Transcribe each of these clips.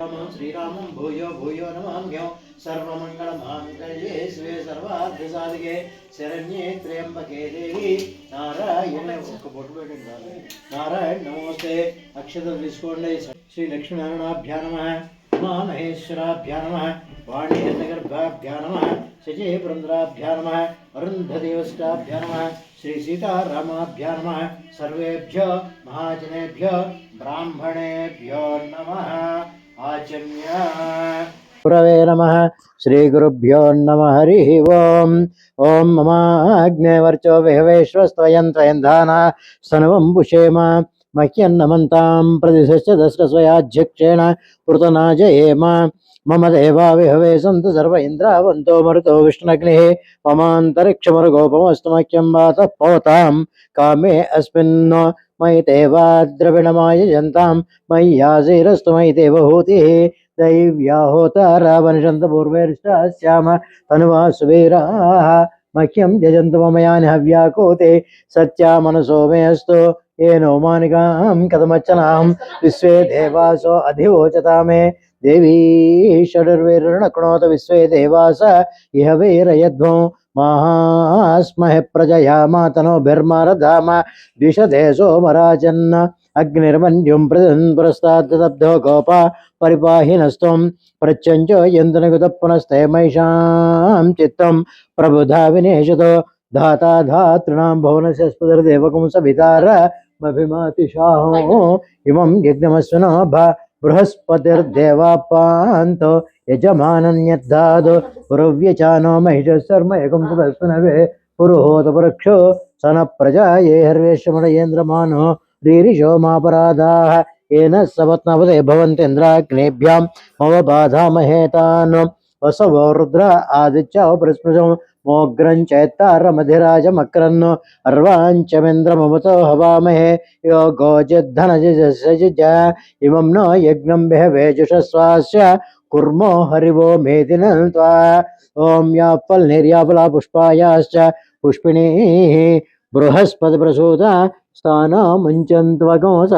श्रीरामं भूयो भूयो नमाम्यो सर्वमङ्गलमाङ्गल्ये शिवे सर्वार्थसाधिके शरण्ये त्र्यम्बके देवी नारायण नारायण नमोस्ते अक्षतल తీసుకోండి श्री लक्ष्मीनारायणाभ्या नमः उमामहेश्वराभ्या नमः वाणीगर्भाभ्या नमः शची पुरंदराभ्या नमः अरुन्धदेवस्ताभ्या नमः श्री सीतारामाभ्या नमः सर्वेभ्यो महाजनेभ्यो ब्राह्मणेभ्यो नमः आचम्य गुरवे नमः श्री गुरुभ्यो नमः हरि ओम ओम ममाग्नेवर्चो विहवेश्वस्त्वयं त्वयं धाना स्तनवं पुषेम मह्यन्नमन्तां प्रतिशश्च दस्रस्वयाध्यक्षेण पृतनाजयेम मम देवा विहवे सन्तु सर्व इन्द्रावन्तो मरुतो विष्णुग्निः ममान्तरिक्षमरुगोपमस्तु मह्यं वातः पवतां कामे अस्मिन् मयि देवा द्रविणमाय जन्तां मय्यासीरस्तु मयि देवहूतिः दैव्याहोतारावनिषन्तपूर्वेर्ष्टास्याम तनुवा सुवीराः मह्यं यजन्तु मम यानि हव्याकोते सत्यामनसो मे अस्तु येनो मानिकां कथमर्चनां विश्वे देवासो अधिवोचता मे देवी षडुर्वीर्णक्नोत विश्वे देवास इह वीरयध्वो महास्महे प्रजया मातनोभिर्मारधाम द्विषधे सोमराजन्न अग्निर्मन्युं पुरस्ताद्दब्धो गोपा परिपाहि नस्त्वं प्रत्यञ्चो यन्तनगतः पुनस्ते महिषां चित्तं प्रबुधा विनेशतो धाता धातॄणां भुवनस्य स्फुरदेवकं सवितारमभिमातिशाहो इमं यज्ञमस्विनो बृहस्पतिर्देवापान्तो यजमानन्यद्धादो पुरव्यचानो महिषस्सर्मयकं तदस्मिनवे पुरुहोतपरक्षो सन प्रजा ये हर्वेश्वमणयेन्द्रमानो रीरिषो मापराधाः येन सपत्नपदे भवन्तीन्द्राग्नेभ्यां मम बाधामहेतान् वसवो रुद्र आदित्यो बृहस्पतिं मोग्रं चैत्तारमधिराजमक्रन् अर्वाञ्चमेन्द्रममतो हवामहे यो गोजिद्धनजिजसजिज इमं नो यज्ञं विहवेजुषस्वास्य कुर्मो हरिवो मेदिनं त्वा ॐ याफलनिर्याफला पुष्पायाश्च पुष्पिणीः बृहस्पतिप्रसूता स्थानमुञ्चन्त्वगोस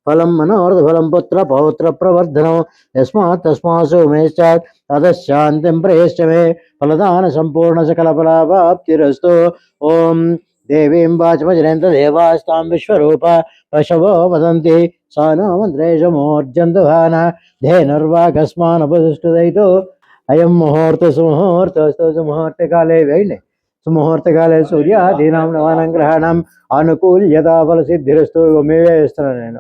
फलं मनोरथफलं पुत्र पौत्र प्रवर्धनो यस्मात् तस्मासु मेश्चात् ततः शान्तिं प्रयश्च मे फलदान संपूर्ण सकलफलाप्तिरस्तु ओम देवीं वाचमजनन्त देवास्तां विश्वरूप पशवो वदन्ति सा नो मन्त्रेशमोर्जन्तुहान धेनुर्वाघस्मानुपतिष्ठितो अयं मुहूर्तः सुमुहूर्तस्तु सुमुहूर्तकाले वैले सुमुहूर्तकाले सूर्यादीनां नवानां ग्रहाणाम् अनुकूल्यता फलसिद्धिरस्तु मेवेस्तनेन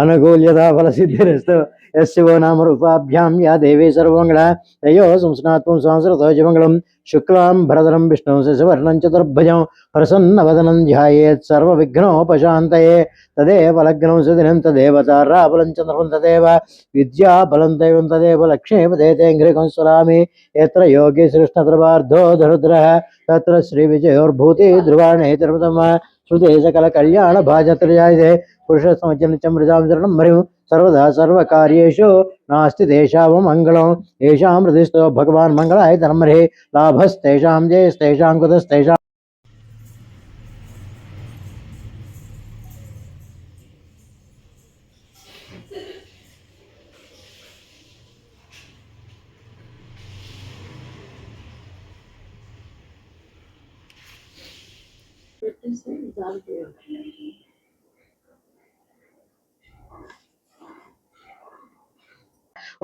अनुकूल्यता फलसिद्धिरस्तु यस्यो नाम रूपाभ्यां या देवी सर्वमङ्गला तयो संस्नात्वं संस्कृतोजमङ्गलं शुक्लां भरधरं विष्णुं शशिवर्णं चतुर्भुजं प्रसन्नवदनं ध्यायेत् सर्वविघ्नोपशान्तये तदेव लग्नं सुदिनं तदेव ताराबलं चन्द्रं तदेव विद्याबलं दैवं तदेव लक्ष्मीपदे तेऽङ्घ्रिकं स्मरामि यत्र योगी श्रीकृष्णत्रपार्थो धनुद्रः तत्र श्रीविजयोर्भूति ध्रुवाणे तिरुपतम श्रुते सकलकल्याणभाजत्रयायते पुरुषसमजनित्यमृजां शरणं हरिं सर्वदा सर्वकार्येषु नास्ति तेषाममङ्गलं येषां हृदिस्थो भगवान् मङ्गलाय धर्मरे लाभस्तेषां जयस्तेषां कुतस्तेषां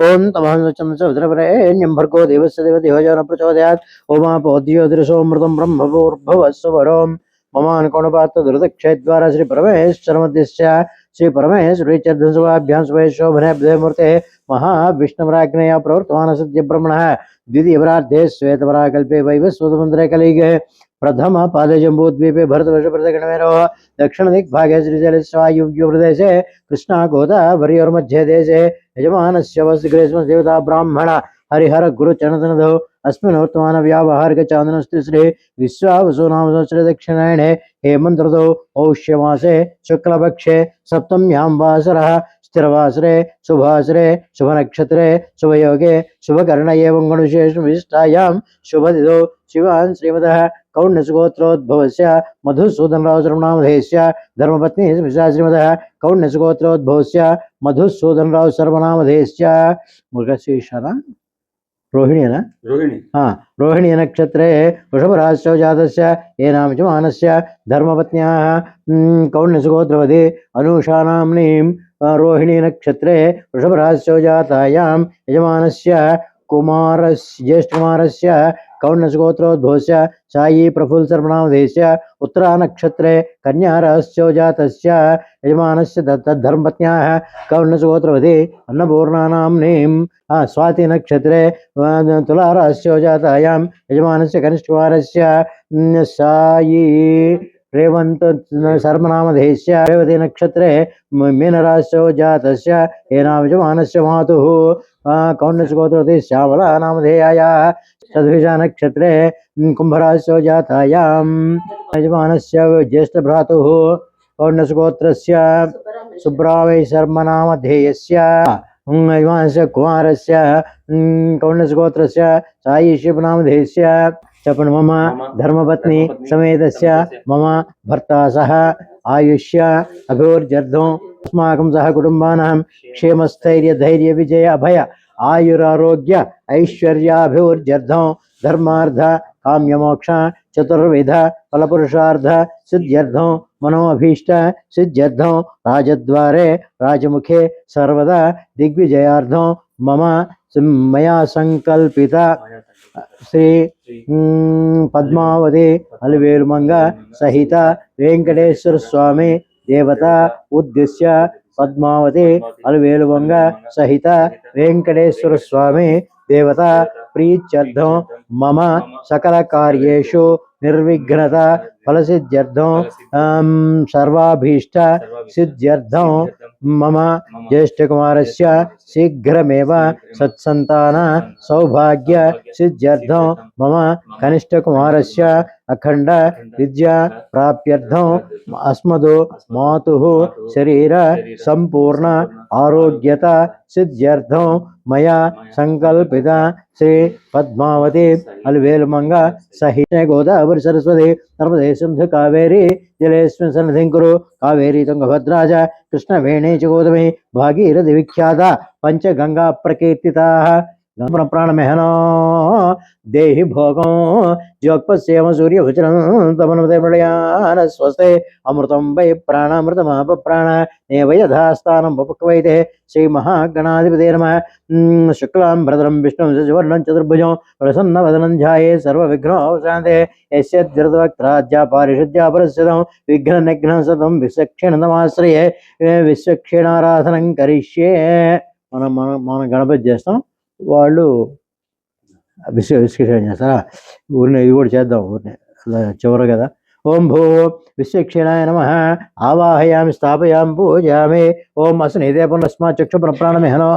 ओम तमहंसं सवितृवरेण्यं भर्गो देवस्य देवति होजन प्रचोदयात् ओमापोद्योतिरसोमृतं ब्रह्मभूर्भुवस्सुवरों ममानुकोणपात्र दुर्दक्षेद्वारा श्री परमेश्वरमध्यस्य श्री परमेश्वरी चर्दशवाभ्यां शुभेशोभनेभ्यमूर्ते महाविष्णुराज्ञया प्रवर्तमान सद्य ब्रह्मणः द्वितीयपरार्धे श्वेतपराकल्पे वैवस्वतमन्त्रे कलिगे प्रथम पादे जम्बूद्वीपे भरतवर्षप्रदगणमेरोः दक्षिण दिग्भागे श्रीशैलस्वायुव्यप्रदेशे कृष्णा गोदावर्योर्मध्ये देशे यजमानस्य वसुग्रेस्म देवता ब्राह्मण हरिहर गुरुचरणतनदौ अस्मिन् वर्तमान व्यावहारिक चांद्रस्ति श्री विश्वावसु नाम संवत्सरे दक्षिणायने हेमन्त ऋतौ पौष्यमासे शुक्लपक्षे सप्तम्यां वासरः स्थिरवासरे शुभासरे शुभनक्षत्रे शुभयोगे शुभकर्ण एवं गणविशेष विशिष्टायां शुभदिदौ शिवान् श्रीमतः कौण्यसुगोत्रोद्भवस्य मधुसूदनराव सर्वनामधेयस्य धर्मपत्नी श्रीमतः कौण्यसुगोत्रोद्भवस्य मधुसूदनराव सर्वनामधेयस्य मृगशीर्षः रोहिणी रोहिणी रोहिणी नक्षत्रे वृषभराशौ जातस्य येनां यजमानस्य धर्मपत्न्याः कौण्यसुगोत्रवती अनुषा नाम्नीं रोहिणी नक्षत्रे वृषभराशौ जातायां यजमानस्य कुमारस्य ज्येष्ठकुमारस्य कौण्यसुगोत्रोद्भवस्य सायी प्रफुल्ल सर्वनामधेयस्य उत्तरा नक्षत्रे कन्याराशौ जातस्य यजमानस्य तद्धर्मपत्न्याः कौण्यसुगोत्रवती अन्नपूर्णा नाम्नीं स्वाति नक्षत्रे तुलाराशौ जातायां यजमानस्य कनिष्ठकुमारस्य सायी रेवंत सर्वनामधेयस्य रेवती नक्षत्रे मीनराशौ जातस्य येनां यजमानस्य मातुः कौण्यसुगोत्रवती श्यामला नामधेयायाः सद्विषा नक्षत्रे कुम्भराशौ जातायां यजमानस्य ज्येष्ठभ्रातुः कौण्यसुगोत्रस्य सुब्रावै शर्मनामधेयस्य यजमानस्य कुमारस्य कौण्यसुगोत्रस्य सायी शिवनामधेयस्य च मम धर्मपत्नी समेतस्य मम भर्ता सह आयुष्य अभिवृद्ध्यर्थम् अस्माकं सह कुटुम्बानां क्षेमस्थैर्य धैर्य विजय अभय आयुरारोग्य ऐश्वर्याभिवृद्ध्यर्थं धर्मार्थ काम्यमोक्ष चतुर्विध फलपुरुषार्थ सिद्ध्यर्थं मनोभीष्ट सिद्ध्यर्थं राजद्वारे राजमुखे सर्वदा दिग्विजयार्थं मम मया संकल्पिता श्री पद्मावती अलवेलुमंग सहित वेंकटेश्वर स्वामी देवता उद्देश्य पद्मावती अलवेलुमंग सहित वेंकटेश्वर स्वामी देवता प्रीत्यर्थं मम सकल कार्येषु निर्विघ्नता फलसिद्ध्यर्थं सर्वाभीष्ट सिद्ध्यर्थं मम ज्येष्ठकुमारस्य शीघ्रमेव सत्सन्तान सौभाग्य सिद्ध्यर्थं मम कनिष्ठकुमारस्य अखंड विद्या प्राप्त्यर्थं अस्मदो मातुः शरीर संपूर्ण आरोग्यता सिद्ध्यर्थं मया संकल्पिता श्री पद्मावती अलवेलुमंग सहित गोदावरी सरस्वती नर्मदे सिंधु कावेरी जलेस्मिन् सन्निधिं कुरु कावेरी तुंगभद्रा च कृष्णवेणी च गोदावरी भागीरथी विख्याता पंचगंगा प्रकीर्तिताः प्राणमेहनो देहि भोगो जोक्पस्येम सूर्यभुचनं तमनुदे प्रलयान स्वस्ते अमृतं वै प्राणामृतमाप प्राण एव यथा स्थानं उपक्वैते श्रीमहागणाधिपते नमः शुक्लां भद्रं विष्णुं शशिवर्णं चतुर्भुजं प्रसन्नवदनं ध्यायेत् सर्वविघ्नोपशान्ते यस्य धृतवक्त्राद्या पारिषद्या परस्यतं विघ्ननिघ्नं सतं विचक्षणतमाश्रये विचक्षणाराधनं करिष्ये మన గణపతి చేస్తాం వాళ్ళు విశ్లేషణ చేస్తారా ఊరిని ఇది కూడా చేద్దాం ఊరిని చివరి కదా ఓం భూ విశ్వక్షేణాయ నమః ఆవాహయామి స్థాపయామి పూజయామి ఓం అస్నేదే పునస్మాత్ చక్షు ప్రాణమేహనో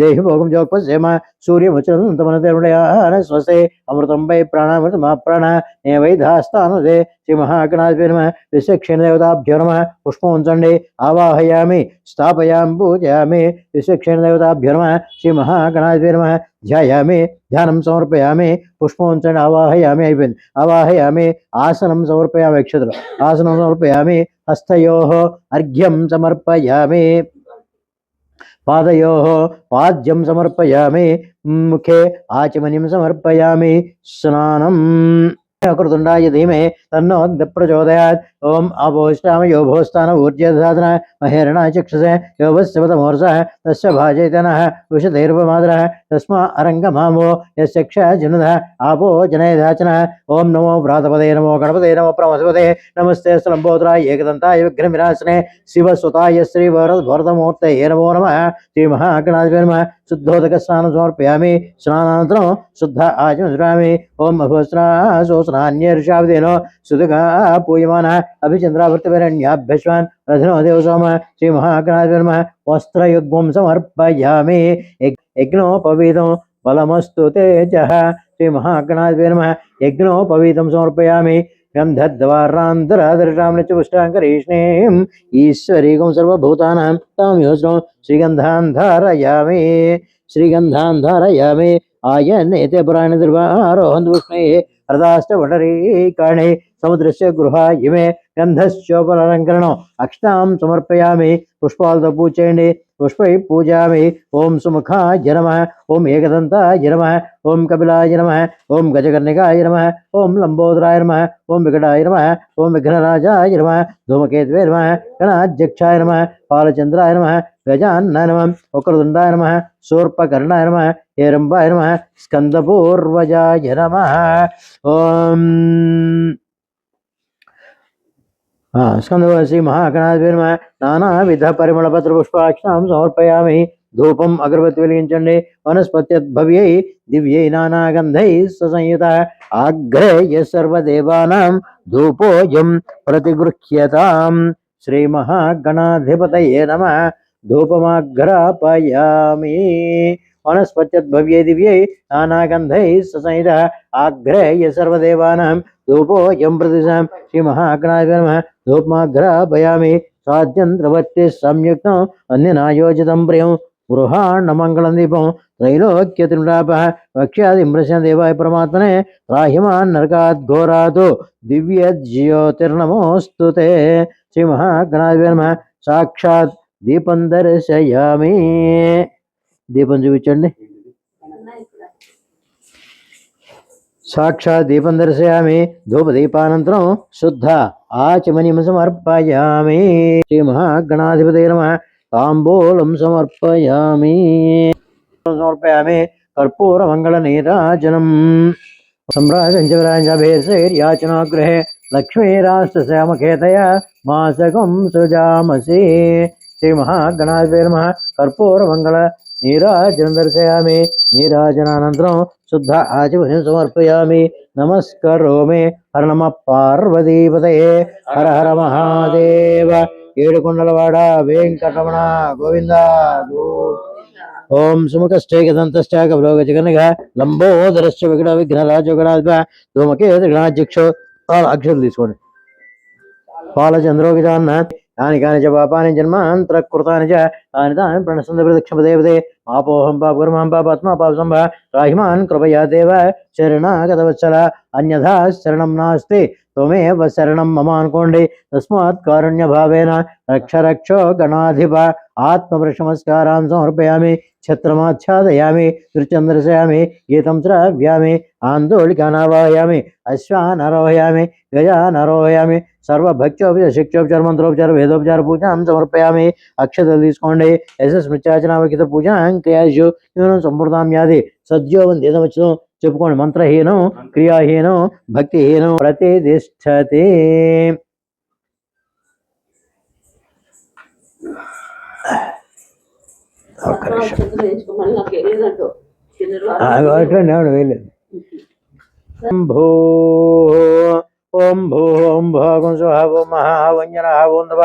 దేహి భోగం జోక్పస్యేమ సూర్యముచనం తమనదేవడయాన స్వస్తే అమృతం వై ప్రాణామృతమా ప్రాణ నే వైధాస్తానుదే శ్రీ మహాగణాధిపతే నమః విశ్వక్షేణదేవతాభ్యో నమః పుష్పముంచండి ఆవాహయామి స్థాపయామి పూజయామి విశ్వక్షేణదేవతాభ్యో నమః శ్రీ మహాగణాధిపతే నమః ధ్యాయామి ధ్యానం సమర్పయామి పుష్పముంచండి ఆవాహయామి అయిపోయింది ఆవాహయామి ఆసనం సమర్పయామి అక్షతలు ఆసనం సమర్పయామి హస్తయోః అర్ఘ్యం సమర్పయామి పాదయోః పాద్యం సమర్పయామి ముఖే ఆచమనీయం సమర్పయామి స్నానం कृतुंडाय धीमहि तन्नो प्रचोदयात् ओम अभोष्टाम यो भोस्तान ऊर्जसाधन महेरणा चक्षुषे यो वस्यपतमोर्षः तस्य भाजयतनः विषधैर्वमादरः तस्मा अरङ्गमामो यस्य क्षजनुदः आपो जनयधाचनः ओम नमो व्रातपदे नमो गणपते नमो प्रमस्पते नमस्ते स्लम्बोदराय एकदन्ताय विघ्नविनाशने शिवसुताय श्रीवरदभरतमूर्तये नमो नमः श्रीमहागणाधिपते नमः शुद्धोदक स्नानं समर्पयामि स्नानानन्तरं शुद्ध आचमयामि ओम अभस्रासो स्नान्यर्षावदेनो सुदगा पूयमानः अभिचन्द्रावृतवरण्याभ्यश्वान् रथनो देवसोम श्रीमहागणाधिपते नमः वस्त्रयुग्मं समर्पयामि यज्ञोपवीतं बलमस्तु तेजः श्रीमहागणाधिपते नमः यज्ञोपवीतं समर्पयामि गन्धद्वारान्तरादर्शां च पुष्टाङ्करीष्णीम् ईश्वरीकं सर्वभूतानां तां योजनं श्रीगन्धान् धारयामि श्रीगन्धान् धारयामि आयनेते पुराणनिर्वारोहन् विष्णेः अर्धाष्टवटरीकाणि समुद्रस्य गृहा इमे गन्धश्चोपलङ्करणम् अक्षतां समर्पयामि पुष्पालतो पूजयन्ति पुष्पैः पूजयामि ओम सुमुखाय नमः ओम एकदन्ताय नमः ओम कपिलाय नमः ओम गजकर्णिकाय नमः ओम लंबोदराय नमः ओम विकटाय नमः ओम विघ्नराजाय नमः धूमकेतवे नमः गणाध्यक्षाय नमः बालचंद्राय नमः गजाननाय नमः वक्रतुण्डाय नमः शूर्पकर्णाय नमः हेरम्बाय नमः स्कंदपूर्वजाय नमः ओम स्कंदवासी महागणाधिपति नमः नानाविध परिमళपत्रपुष्पाक्षां समर्पयामि धूपम् अगरबत्ति वेलिगिंचंడి वनस्पत्यद्भव्यै दिव्यै नानागन्धैः ससंयुतः आग्रह्य सर्वदेवानां धूपोऽयं प्रतिगृह्यताम् श्रीमहागणाधिपतये नमः धूपमाग्रापयामि वनस्पत्यद्भव्यै दिव्यै नानागन्धैः ससंयुतः आग्रह्य सर्वदेवानां धूपोऽयं प्रतिशां श्रीमहागणाधिपतये नमः धूपमाग्रापयामि साध्यन्त्रवर्ति संयुक्तम् अन्यनायोजितं प्रियं गृहाण्डमङ्गलं दीपं त्रैलोक्यत्रिलापः वक्ष्यादिम्रस्य देवाय परमात्मने त्राह्यमान् नरकात् घोरात् दिव्यज्योतिर्नमोऽस्तु ते श्रीमहागणाधिपतये नमः साक्षात् दीपं दर्शयामि दीपं చూపించండి साक्षात् दीपं दर्शयामि धूपदीपानन्तरं शुद्ध आचमनीं समर्पयामि श्रीमहागणाधिपतये नमः ताम्बूलं समर्पयामि कर्पूरमङ्गलनीराजनम् सम्राजञ्चविराजभेषैर्याचनागृहे लक्ष्मीराष्ट्रश्यामकेतया मासकं सृजामसि श्रीमहागणाधिपतये नमः कर्पूरमङ्गलनीराजनं दर्शयामि नीराजनानन्तरं शुद्ध आचमनीं समर्पयामि नमस्करोमि हर नमः पार्वतीपतये हर हर महादेव ఏడుకొండలవాడ వెంకటరమణ గోవింద ఓం సుముఖశ్చైకదంతశ్చ కపిలోగజగనగ లంబోదరశ్చ వికట విఘ్నరాజో గణాధిప ధూమకేతు గణాధ్యక్షో అక్షరం తీసుకోండి పాలచంద్రోగితాన్న యాని కాని చ పాపాని జన్మాంతరకృతాని చ తాని తాని ప్రణసంద ప్రదక్షిపదేవతే మాపోహం పాపకర్మాం పాపాత్మా పాపసంభ రాహిమాన్ కృపయా దేవ శరణాగతవత్సల అన్యథా శరణం నాస్తి त्वमेव शरणं मम अनुकोण्डि तस्मात् कारुण्यभावेन रक्ष रक्षो गणाधिप आत्मप्रशमस्कारान् समर्पयामि छत्रमाच्छादयामि तिरुचन्द्रशयामि गीतं श्राव्यामि आन्दोलिकानावाहयामि अश्वान् आरोहयामि गजान् आरोहयामि सर्वभक्त्योपचार शिक्षोपचार मंत्रोपचार वेदोपचार पूजा समर्पयामि अक्षतలు తీసుకోండి యశస్మృత్యాచనావకిత పూజ క్రియాశు సంపూర్ణాం యాది సద్యో వందేదమచ్చును చెప్పుకోండి మంత్రహీనం క్రియాహీనం భక్తిహీనం ప్రతిష్టతే శంభో ఓం భూ ఓం భోగం స్వహ ఓం మహా వంజన ఓం నవ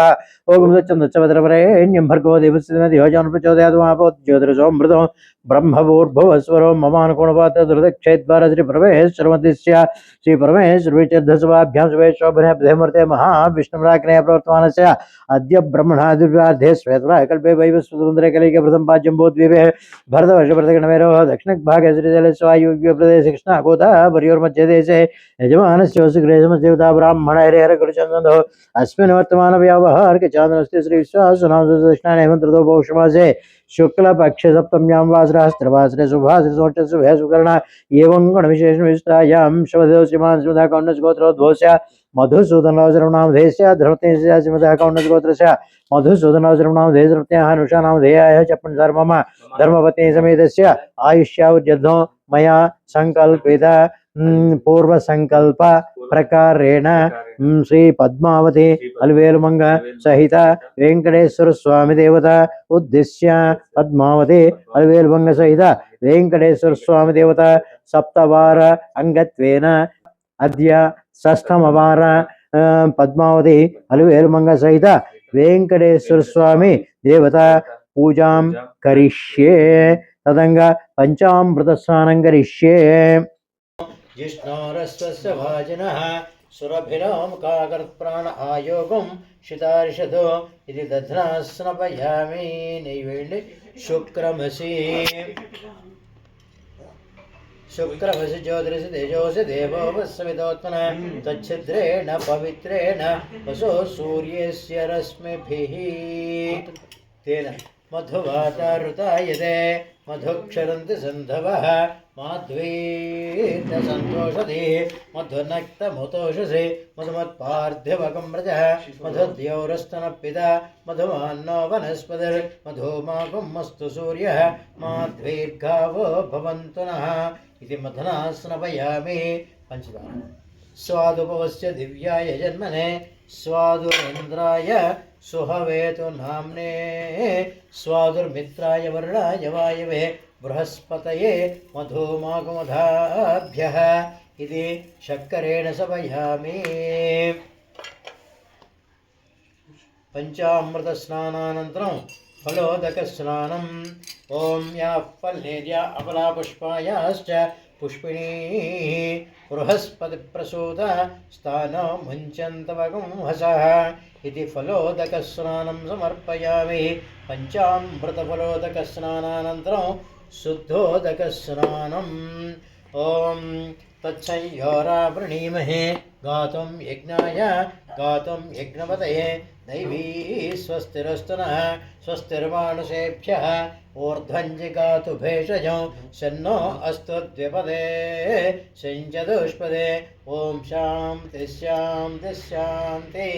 ఓం దచ్చందచ్చవద్రవరేణ్యం భర్గో దేవస్య యోజన ప్రచోదయాత్ మహాపోత్ జ్యోతిరసోమృతం బ్రహ్మభూర్భువస్వరో మమానుకోణపాత దుర్దక్షేద్వార శ్రీ పరమేశ్వరమతిస్య శ్రీ పరమేశ్వరవిచర్ధసభాభ్యాం శుభేశ్వరభ్యమూర్తే మహావిష్ణురాగ్నేయ ప్రవర్తమానస్య అద్య బ్రహ్మణాదిర్వార్ధే శ్వేతరాకల్పే వైవస్వతంత్రే కలిక ప్రథంపాద్యంబోద్వీపే భరతవర్షభరతగణమేరో దక్షిణభాగే శ్రీశైలస్వాయువ్యప్రదేశ కృష్ణాగోదావరియోర్మధ్య దేశే यजमानस्योऽसुग्रेशमदेवता ब्राह्मण हरिहर गुरुचंदो अस्मिन् वर्तमान व्यावहारिक चांद्रस्ते श्री विश्वासनाम दक्षिणायन हेमंतऋतौ पौषमासे शुक्ल पक्ष सप्तम्यां वासरास्त्रवासरे शुभाश्री सोच शुभे सुकर्ण एवं गण विशेष विष्टायां शवदेव श्रीमान स्मृता कौण्डस गोत्रोद्भवस्य मधुसूदनराजनामधेयस्य धर्मतेस्य स्मृता कौण्डस गोत्रस्य मधुसूदनराजनामधेयस्य अनुषानामधेयाय चप्पन धर्मम धर्मपत्नी समेतस्य आयुष्यावृद्धो मया संकल्पित पूर्व संकल्प प्रकारेण श्री पद्मावती अलवेलुमंग सहित वेंकटेश्वर स्वामी देवता उद्देश्य पद्मावती अलवेलुमंग सहित वेंकटेश्वर स्वामी देवता सप्तवार अंगत्वेन अद्य षष्ठमवार पद्मावती अलवेलुमंग सहित वेंकटेश्वर स्वामी देवता पूजां करिष्ये तदंग पंचामृत स्नानं करिष्ये जिष्णोरस्वस्य भाजिनः सुरभिनो मुखागर्प्राण आयोगं शितारिषदो इति दध्ना स्नपयामि नैवेण्य शुक्रमसि शुक्रमसि ज्योतिषि तेजोसि देवो वस्विदोत्मन तच्छिद्रेण पवित्रेण वसो सूर्यस्य रश्मिभिः तेन मधुवातारुतायते मधुक्षरन्ति सन्धवः माध्वीर्नसन्तोषधिः मधुनक्तमुतोषसि मधुमत्पार्थिवकम्रजः मधुद्यौरस्तनपिता मधुमान्नो वनस्पतिर्मधुमागुमस्तु सूर्यः माध्वीर्गावो भवन्तु नः इति मधुना स्नपयामि पञ्चदानं स्वादुपवस्य दिव्याय जन्मने स्वादुरेन्द्राय सुहवेतु नाम्ने स्वादुर्मित्राय वरुणाय वायवे बृहस्पतये मधुमागमधाभ्यः इति शक्करेण सपयामि पञ्चामृतस्नानानन्तरं फलोदकस्नानम् ॐ याः फल्लेर्या अबलापुष्पायाश्च पुष्पिणी बृहस्पतिप्रसूत स्थानो मुञ्चन्तवगं हसः इति फलोदकस्नानं समर्पयामि पञ्चामृतफलोदकस्नानानन्तरं शुद्धोदकस्नानम् ॐ तत्संयोरावृणीमहे गातुं यज्ञाय गातुं यज्ञपतये दैवी स्वस्तिरस्तु नः स्वस्तिर्मानुषेभ्यः ऊर्ध्वञ्जिगातु भेषजं शन्नो अस्तु द्विपदे शञ्चतुष्पदे ॐ शान्तिः शान्तिः शान्तिः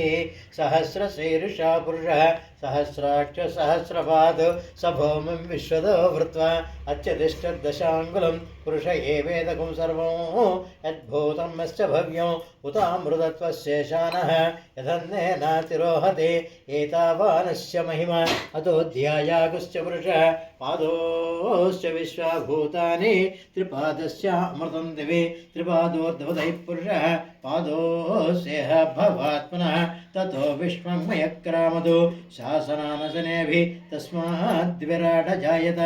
सहस्रशीर्षा पुरुषः सहस्राक्ष सहस्रपाद स भौमिं विश्वतो वृत्वा अच्युतिष्ठदशाङ्गुलं पुरुष एवेदकं सर्वं यद्भूतं यश्च भव्यं उतामृतत्वशेषानः यदन्नेनातिरोहते एतावानस्य महिमा अतो ध्यायागुश्च पुरुषः पादोश्च विश्वभूतानि त्रिपादस्य अमृतं दिवि त्रिपादोर्ध्वदैः पुरुषः पादोस्यः भवात्मनः ततो विश्वं मयक्रामदो शासनानशनेभिः तस्माद्विराट जायत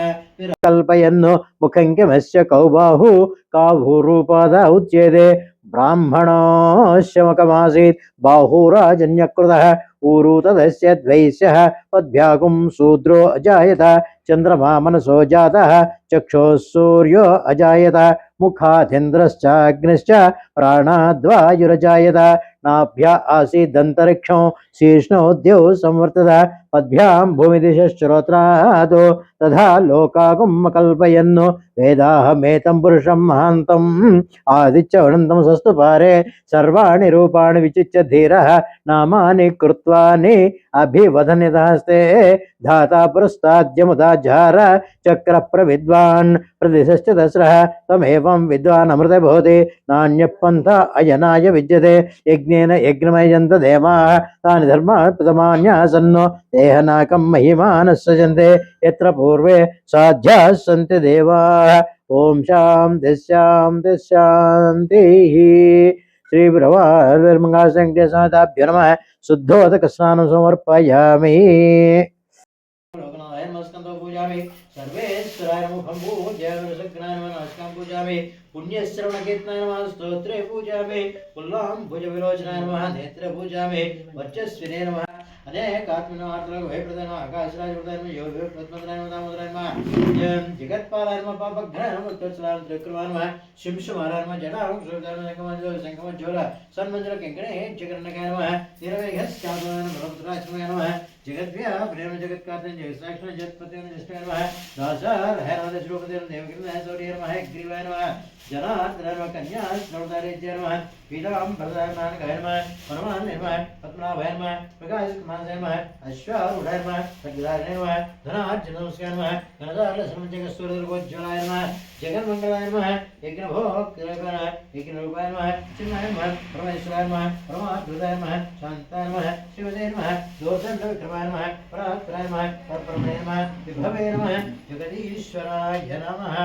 कल्पयन्नो मुखं किमस्य कौ बाहु काभूरूपाद उच्यते ब्राह्मणोऽश्यमकमासीत् बाहुराजन्यकृतः ऊरू तदस्य द्वैस्यः पद्भ्यागुं शूद्रो अजायत चन्द्रमा मनसो जातः चक्षुः सूर्यो अजायत मुखादिन्द्रश्चाग्निश्च प्राणाद्वायुरजायत नाभ्या आसीदन्तरिक्षं शीर्ष्णोद्यौ संवर्तत पद्भ्यां भूमिदिशश्रोत्रादो तथा लोकागुं कल्पयन्नो वेदाहमेतं पुरुषं महान्तम् आदित्यवनन्तं सस्तुपारे सर्वाणि रूपाणि विचित्य धीरः नामानि कृत्वानि अभिवदन्यतस्ते धाता पुरस्ताद्यमुदाजार चक्रप्रविद्वान् प्रदिशश्च दस्रः तमेवं विद्वान् अमृते भवति नान्यपन्था अयनाय विद्यते यज्ञेन यज्ञमयजन्त देवाः तानि धर्माः प्रथमान्यासन्नो देहनाकं महिमानः सजन्ते यत्र पूर्वे साध्याः सन्ति देवाः ॐ शान्तिः शान्तिः शान्तिः श्री ब्रह्मङ्गासङ्ख्यसादाभ्यो नमः शुद्धोदकस्नानं समर्पयामि पूजामि सर्वेश्वराय मुखं पूज्यामि सग्नाय नमस्कां पूजामि पुण्यश्रवणकीर्तनाय नमः स्तोत्रे पूजामि पुल्लां भुजविलोचनाय नमः नेत्रे पूजामि वर्चस्विने नमः अनेकात्मनार्थं वैप्रदाय नमः आकाशराज प्रदाय नमः योगेश पद्मनाय नमः दामोदराय नमः जगत्पालाय नमः पापघ्नाय नमः उत्तरसलाय त्रिकृमाय नमः शिंशुमाराय नमः जडां सुरदाय नमः संगमज्वल सन्मञ्जल किङ्कणे जगन्नाथाय नमः निरवैघस्यादनाय नमः भद्राश्रमाय नमः जगद्व्या प्रेम जगत्कार्तन जगत्साक्षण जगत्पतिं निष्ठाय नमः दासार हैरादेश रूपदेव देवगिरिनाय सौर्य नमः ग्रीवाय नमः जनार्दन नमः कन्या श्रवदारेज्य नमः पीताम्बरदाय नमः परमानंद नमः पद्मनाभाय नमः प्रकाशकुमाराय नमः अश्वारूढाय नमः खड्गधारणे नमः धनार्जन नमस्कार नमः गणदार समजगसूर्यगोज्ज्वलाय नमः जगन्मंगलाय नमः यज्ञभोक्ताय नमः यज्ञरूपाय नमः चिन्मयाय नमः परमेश्वराय नमः परमाद्भुताय नमः शान्ताय नमः शिवसे नमः दोर्दण्ड विक्रमाय नमः परात्पराय नमः परब्रह्मणे नमः विभवे नमः जगदीश्वराय नमः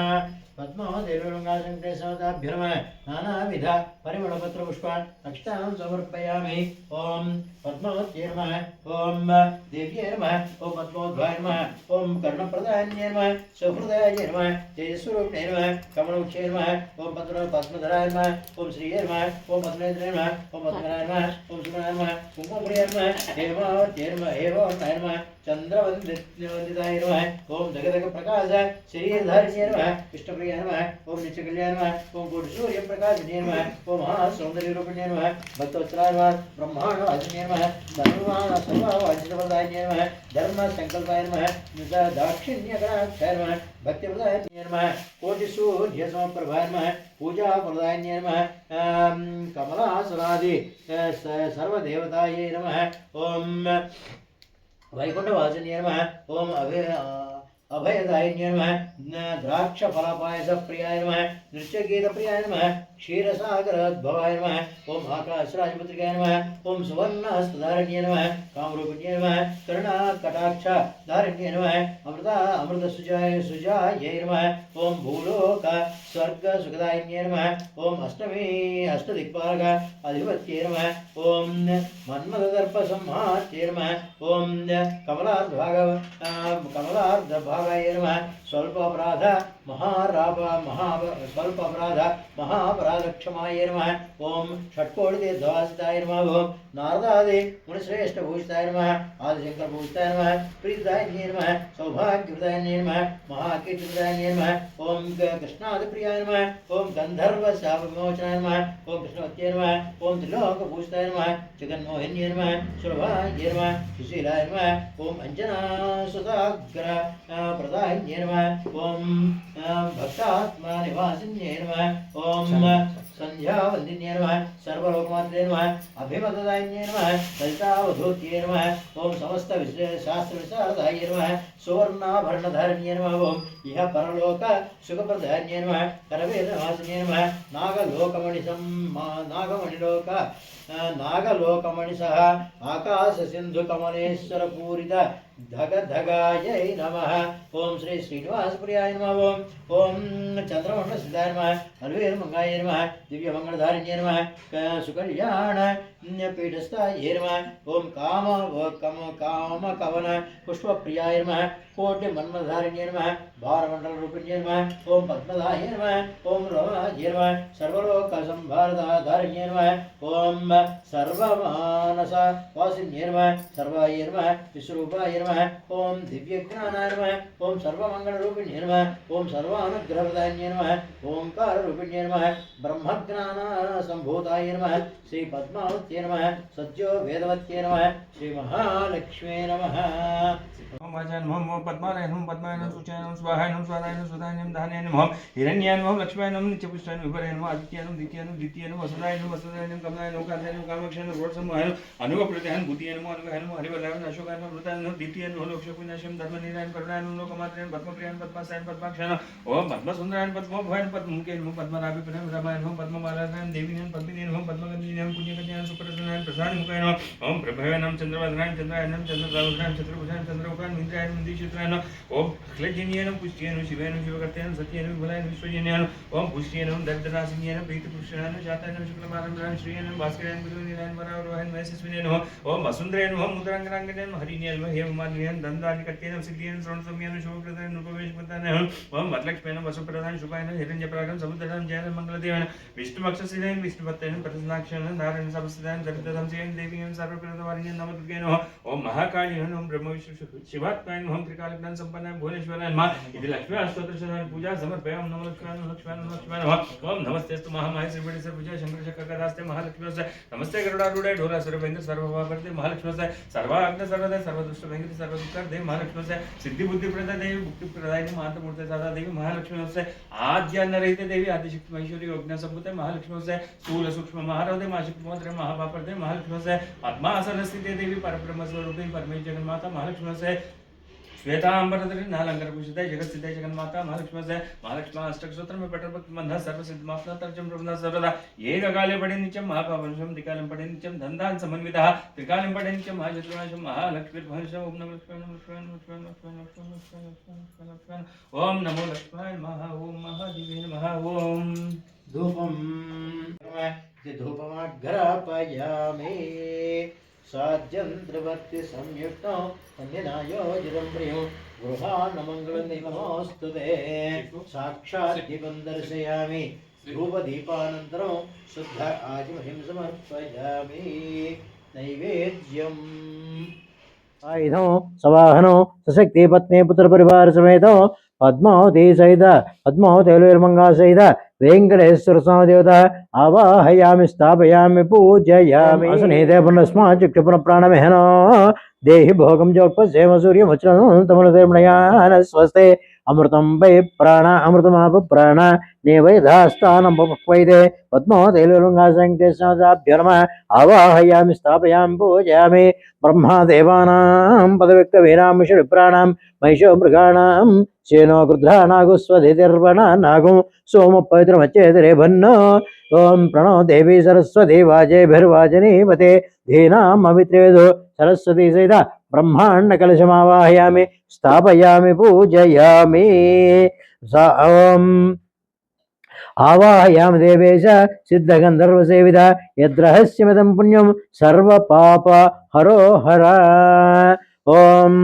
पद्मोदेवीरङ्गाशङ्करे सवदाभ्यो नमः नानाविध परिमलपत्रपुष्पान् अक्षतां समर्पयामि। ॐ पद्मावत्यै नमः। ॐ देव्यै नमः। ॐ पद्मोद्भवाय नमः। ॐ कर्णप्रदान्यै नमः। सुहृदाय नमः। तेजस्वरूपिणे नमः। कमलमुख्यै नमः। ॐ पद्मधराय नमः। ॐ श्रीये नमः। ॐ पद्मनेत्रे नमः। ॐ पद्मनाय नमः। ॐ सुमनाय नमः। कुङ्कुमप्रियाय नमः। हेमावत्यै नमः। हेमवन्ताय नमः। चन्द्रवन्दिताय नमः। ॐ जगदगप्रकाश शरीरधारिण्यै नमः। विष्णुप्रियाय नमः। ॐ नित्यकल्याय नमः। ॐ कोटिसूर्यप्रकाशिन्यै नमः। ॐ महासौन्दर्यरूपिण्यै नमः। भक्तवत्सलाय नमः। ब्रह्माण्डवासिन्यै नमः। सर्ववाञ्छितप्रदायिन्यै नमः। धर्मसङ्कल्पाय नमः। दाक्षिण्यगणाक्षाय नमः। भक्तिप्रदायिन्यै नमः। कोटिसूर्यसमप्रभाय नमः। पूजाप्रदायिन्यै नमः। कमलासनादि सर्वदेवतायै नमः। ॐ वैकुण्ठवासिन्यै नमः। ॐ अभयदायिन्यै नमः। द्राक्षफलपायसप्रियाय नमः। नृत्यगीतप्रियाय नमः। क्षीरसागरोद्भवाय नमः। ॐ आकाशराजपुत्रिकाय नमः। ॐ सुवर्णहस्तधारिण्यै नमः। कामरूपिण्यै नमः। करुणाकटाक्षधारिण्यै नमः। अमृतसुजायै नमः। ॐ भूलोक स्वर्गसुखदायिन्यै नमः। ॐ अष्टदिक्पालक अधिपत्यै नमः। ॐ मन्मथदर्पसंहात्यै नमः। ॐ कमलार्धभागाय नमः। स्वल्पापराध महापराधक्षमाय नमः। ॐ षट्कोटितीर्थवासिताय नमः। ॐ नारदादि मुनिश्रेष्ठभूषिताय नमः। आदिशङ्करभूषिताय नमः। प्रीतिदायिन्यै नमः। सौभाग्यप्रदायिन्यै नमः। महाकीर्तिप्रदायिन्यै नमः। ॐ कृष्णादिप्रियाय नमः। ॐ गन्धर्वशापविमोचनाय नमः। ॐ कृष्णवत्यै नमः। ॐ त्रिलोकभूषिताय नमः। जगन्मोहिन्यै नमः। सुलभायै नमः। सुशीलाय नमः। ॐ अञ्जनासुताग्र प्रदायिन्यै नमः। ॐ भक्तात्मानिवासिन्यै नमः। ॐ सन्ध्यावन्दिन्यै नमः। सर्वलोकमात्रे नमः। अभिमतदायिन्यै नमः। ललितावधूत्यै नमः। ॐ समस्तशास्त्रविशारदायै नमः। सुवर्णाभरणधारिण्यै नमः। ॐ इह परलोक सुखप्रदायिन्यै नमः। करवेदवासिन्यै नमः। नागलोकमणिसः आकाशसिन्धुकमलेश्वरपूरित धगधगायै नमः। ॐ श्री श्रीनिवासप्रियाय नमः। ॐ चन्द्रमण्डलसिद्धाय नमः। अलवेलमङ्गाय नमः। दिव्यमङ्गलधारिण्यै नमः। सुकल्याण पीठस्थायै नमः। ॐ कामकवन पुष्पप्रियाय नमः। कोटिमन्मधारिण्यै नमः। भारमण्डलरूपिण्यै नमः। ॐ पद्मदायै नमः। ॐ रमायै नमः। सर्वलोकसंभारदारिण्यै नमः। ॐ सर्वमानसवासिन्यै नमः। सर्वायै नमः। विश्वरूपाय नमः। ॐ दिव्यज्ञानाय नमः। ॐ सर्वमङ्गलरूपिण्यै नमः। ॐ सर्वानुग्रहप्रदायिन्यै नमः। ओंकाररूपिण्यै नमः। ब्रह्मज्ञानसम्भूताय नमः। श्रीपद्मावत्यै नमः। सद्यो वेदवत्यै नमः। श्रीमहालक्ष्म्यै नमः। ओम वाचाय नमः। पद्मालय नमः। पद्माय नमः। सूचाय नमः। स्वाहाय नमः। स्वादाय नमः। सुधाय नमः। धान्याय नमः। हिरण्याय नमः। लक्ष्म्याय नमः। नित्यपुष्टाय नमः। विभराय नमः। आदित्याय नमः। द्वितीयाय नमः। द्वितीयाय नमः। वसुदाय नमः। वसुदाय नमः। कमलाय नमः। कांताय नमः। कामाक्षाय नमः। रोषसमूहाय नमः। अनुगप्रदाय नमः। भूतियाय नमः। अनुगाय नमः। हरिवल्लाय नमः। अशोकाय नमः। वृताय नमः। द्वितीयाय नमः। लोकशोकविनाशाय नमः। धर्मनिराय करुणाय नमः। लोकमात्रेय नमः। पद्मप्रियाय नमः। पद्मासाय नमः। पद्माक्षाय नमः। ओम पद्मसुंदराय नमः। पद्मोभवाय नमः। पद्ममुखे नमः। पद्मनाभिप्राय नमः। रमाय नमः। पद्ममालाय नमः। देवी नमः। पद्मिनी नमः। पद्मगंधिनी नमः। पुण्यकन्याय नमः। सुप्रसन्नाय प्रसादिमुखाय नमः। ओम प्रभवे नमः। चंद्रवदनाय चंद्राय नमः। चंद्रराहुलाय चतुर्भुजाय चंद्रमुखाय इंद्राय नमः। दीक्षित्राय नमः। ओम क्लजनीय नमः। पुष्टिय नमः। शिवाय नमः। शिवकर्ताय नमः। सत्याय नमः। विमलाय नमः। विश्वजनीय नमः। ओम पुष्टिय नमः। दरिद्रनाशिन्याय नमः। प्रीतिपुरुषाय नमः। जाताय नमः। शुक्लमारंभराय श्रीय नमः। भास्कराय नमः। गुरुनिराय नमः। वरावराय नमः। यशस्विने नमः। ओम वसुंधराय नमः। मुद्रांगनांगने नमः। हरिण्याय नमः। हेममालिन्याय नमः। दंडाधिकर्त्याय नमः। सिद्धियाय नमः। श्रवणसौम्याय नमः। शुभप्रदाय नमः। उपवेशप्रदाय नमः। ओम वरलक्ष्म्याय नमः। वसुप्रदाय शुभाय नमः। हिरण्यपरागं समुद्रं जय नमः। मंगलदेवाय नमः। विष्णुपक्षसिदाय नमः। विष्णुपत्ताय नमः। प्रसन्नाक्षाय नमः। नारायण सपस्थिताय नमः। दरिद्रदंशयाय नमः। देवीं नमः। सर्वप्रदवारिण्यै नमः। दुर्गे नमः। ओम महाकाली नमः। ब्रह्म विष्णु शिवात्माय नमः। त्रिकालज्ञान संपन्नाय भुवनेश्वराय नमः। इति लक्ष्मी अष्टोत्तरशतानि पूजा समर्पयामि। नमो लक्ष्म्याय नमः। लक्ष्म्याय नमः। लक्ष्म्याय नमः। ओम नमस्तेस्तु महामाये श्रीवटि सर्वपूजा शंकरचक्रगदास्ते महालक्ष्म्याय नमस्ते गरुडारूढाय ढोलासुरभयङ्कर सर्वभावप्रदे महालक्ष्म्याय सर्वाग्न सर्वदा सर्वदुष्टभयङ्कर सर्वदुःखहरे महालक्ष्म्याय सिद्धिबुद्धिप्रदा देवी मुक्तिप्रदायिनी मातृमूर्ते सदा देवी महालक्ष्म्याय आद्यान्नरहिते देवी आदिशक्ति महेश्वरी योगज्ञानसम्भूते महालक्ष्म्याय स्थूल सूक्ष्म महारौदे माशिकमोदरे महापापर्दे महालक्ष्म्याय पद्मासनस्थिते देवी परब्रह्मस्वरूपे परमे जगन्माता महालक्ष्म्याय श्वेतांबरधरी नालंकरभूषिताय जगत्सिद्धाय जगन्माता महालक्ष्म्याय महालक्ष्मी अष्टकसूत्र में पटरपत मंधा सर्वसिद्धमाप्ता तर्जम प्रबंधा सर्वदा ये काले पड़े नित्यम महापावंशम दिकालम पड़े नित्यम धन्धान समन्वितः त्रिकालम पड़े नित्यम महाचतुर्माशम महालक्ष्मीर्भंशम ओम नमो लक्ष्मी नमो लक्ष्मी नमो लक्ष्मी नमो लक्ष्मी ओम नमो लक्ष्मी नमः ओम महादेवी नमः ओम धूपम धूपमाघ्रापयामि साध्यन्त्रवर्ति संयुक्तो अन्यनायोजितं प्रियो गृहान्नमङ्गलं दीपमोऽस्तु ते साक्षात् दीपं दर्शयामि धूपदीपानन्तरं शुद्ध आचमनीं समर्पयामि नैवेद्यम् आयुधं सवाहनं सशक्ति पत्नी पुत्र परिवार समेत पद्मावती सहित पद्मावती मंगा सहित वेंकटेश्वर स्वामी देवता आवाहयामि स्थापयामि पूजयामि असनेते पुनस्मा चक्षु पुनः प्राणमेहनो देहि भोगं जोक्पसेम सूर्यमचनं तमलदेवनयान स्वस्ते अमृतं वै प्राण अमृतमाप प्राण नेवैधास्तानं पक्वैदे पद्मावतीलुङ्गासङ्केशाभ्यो नमः आवाहयामि स्थापयामि पूजयामि ब्रह्मदेवानां पदविक्कवीनां विष्णुविप्राणां महिषो मृगाणां शेनो गृध्रानागुस्वधितिर्वणा नागो सोम पवित्रमच्चेतरे भन्नो ओं प्रणो देवी सरस्वती वाजेभिर्वाजनीवते धीनाम् अवित्रेदो सरस्वती सहित ब्रह्मांड कलशमावाहयामि स्थापयामि पूजयामि आवाहयामि देवेश सिद्धगन्धर्वसेविता यद्रहस्यमिदं पुण्यं सर्वपाप हरो हर ओम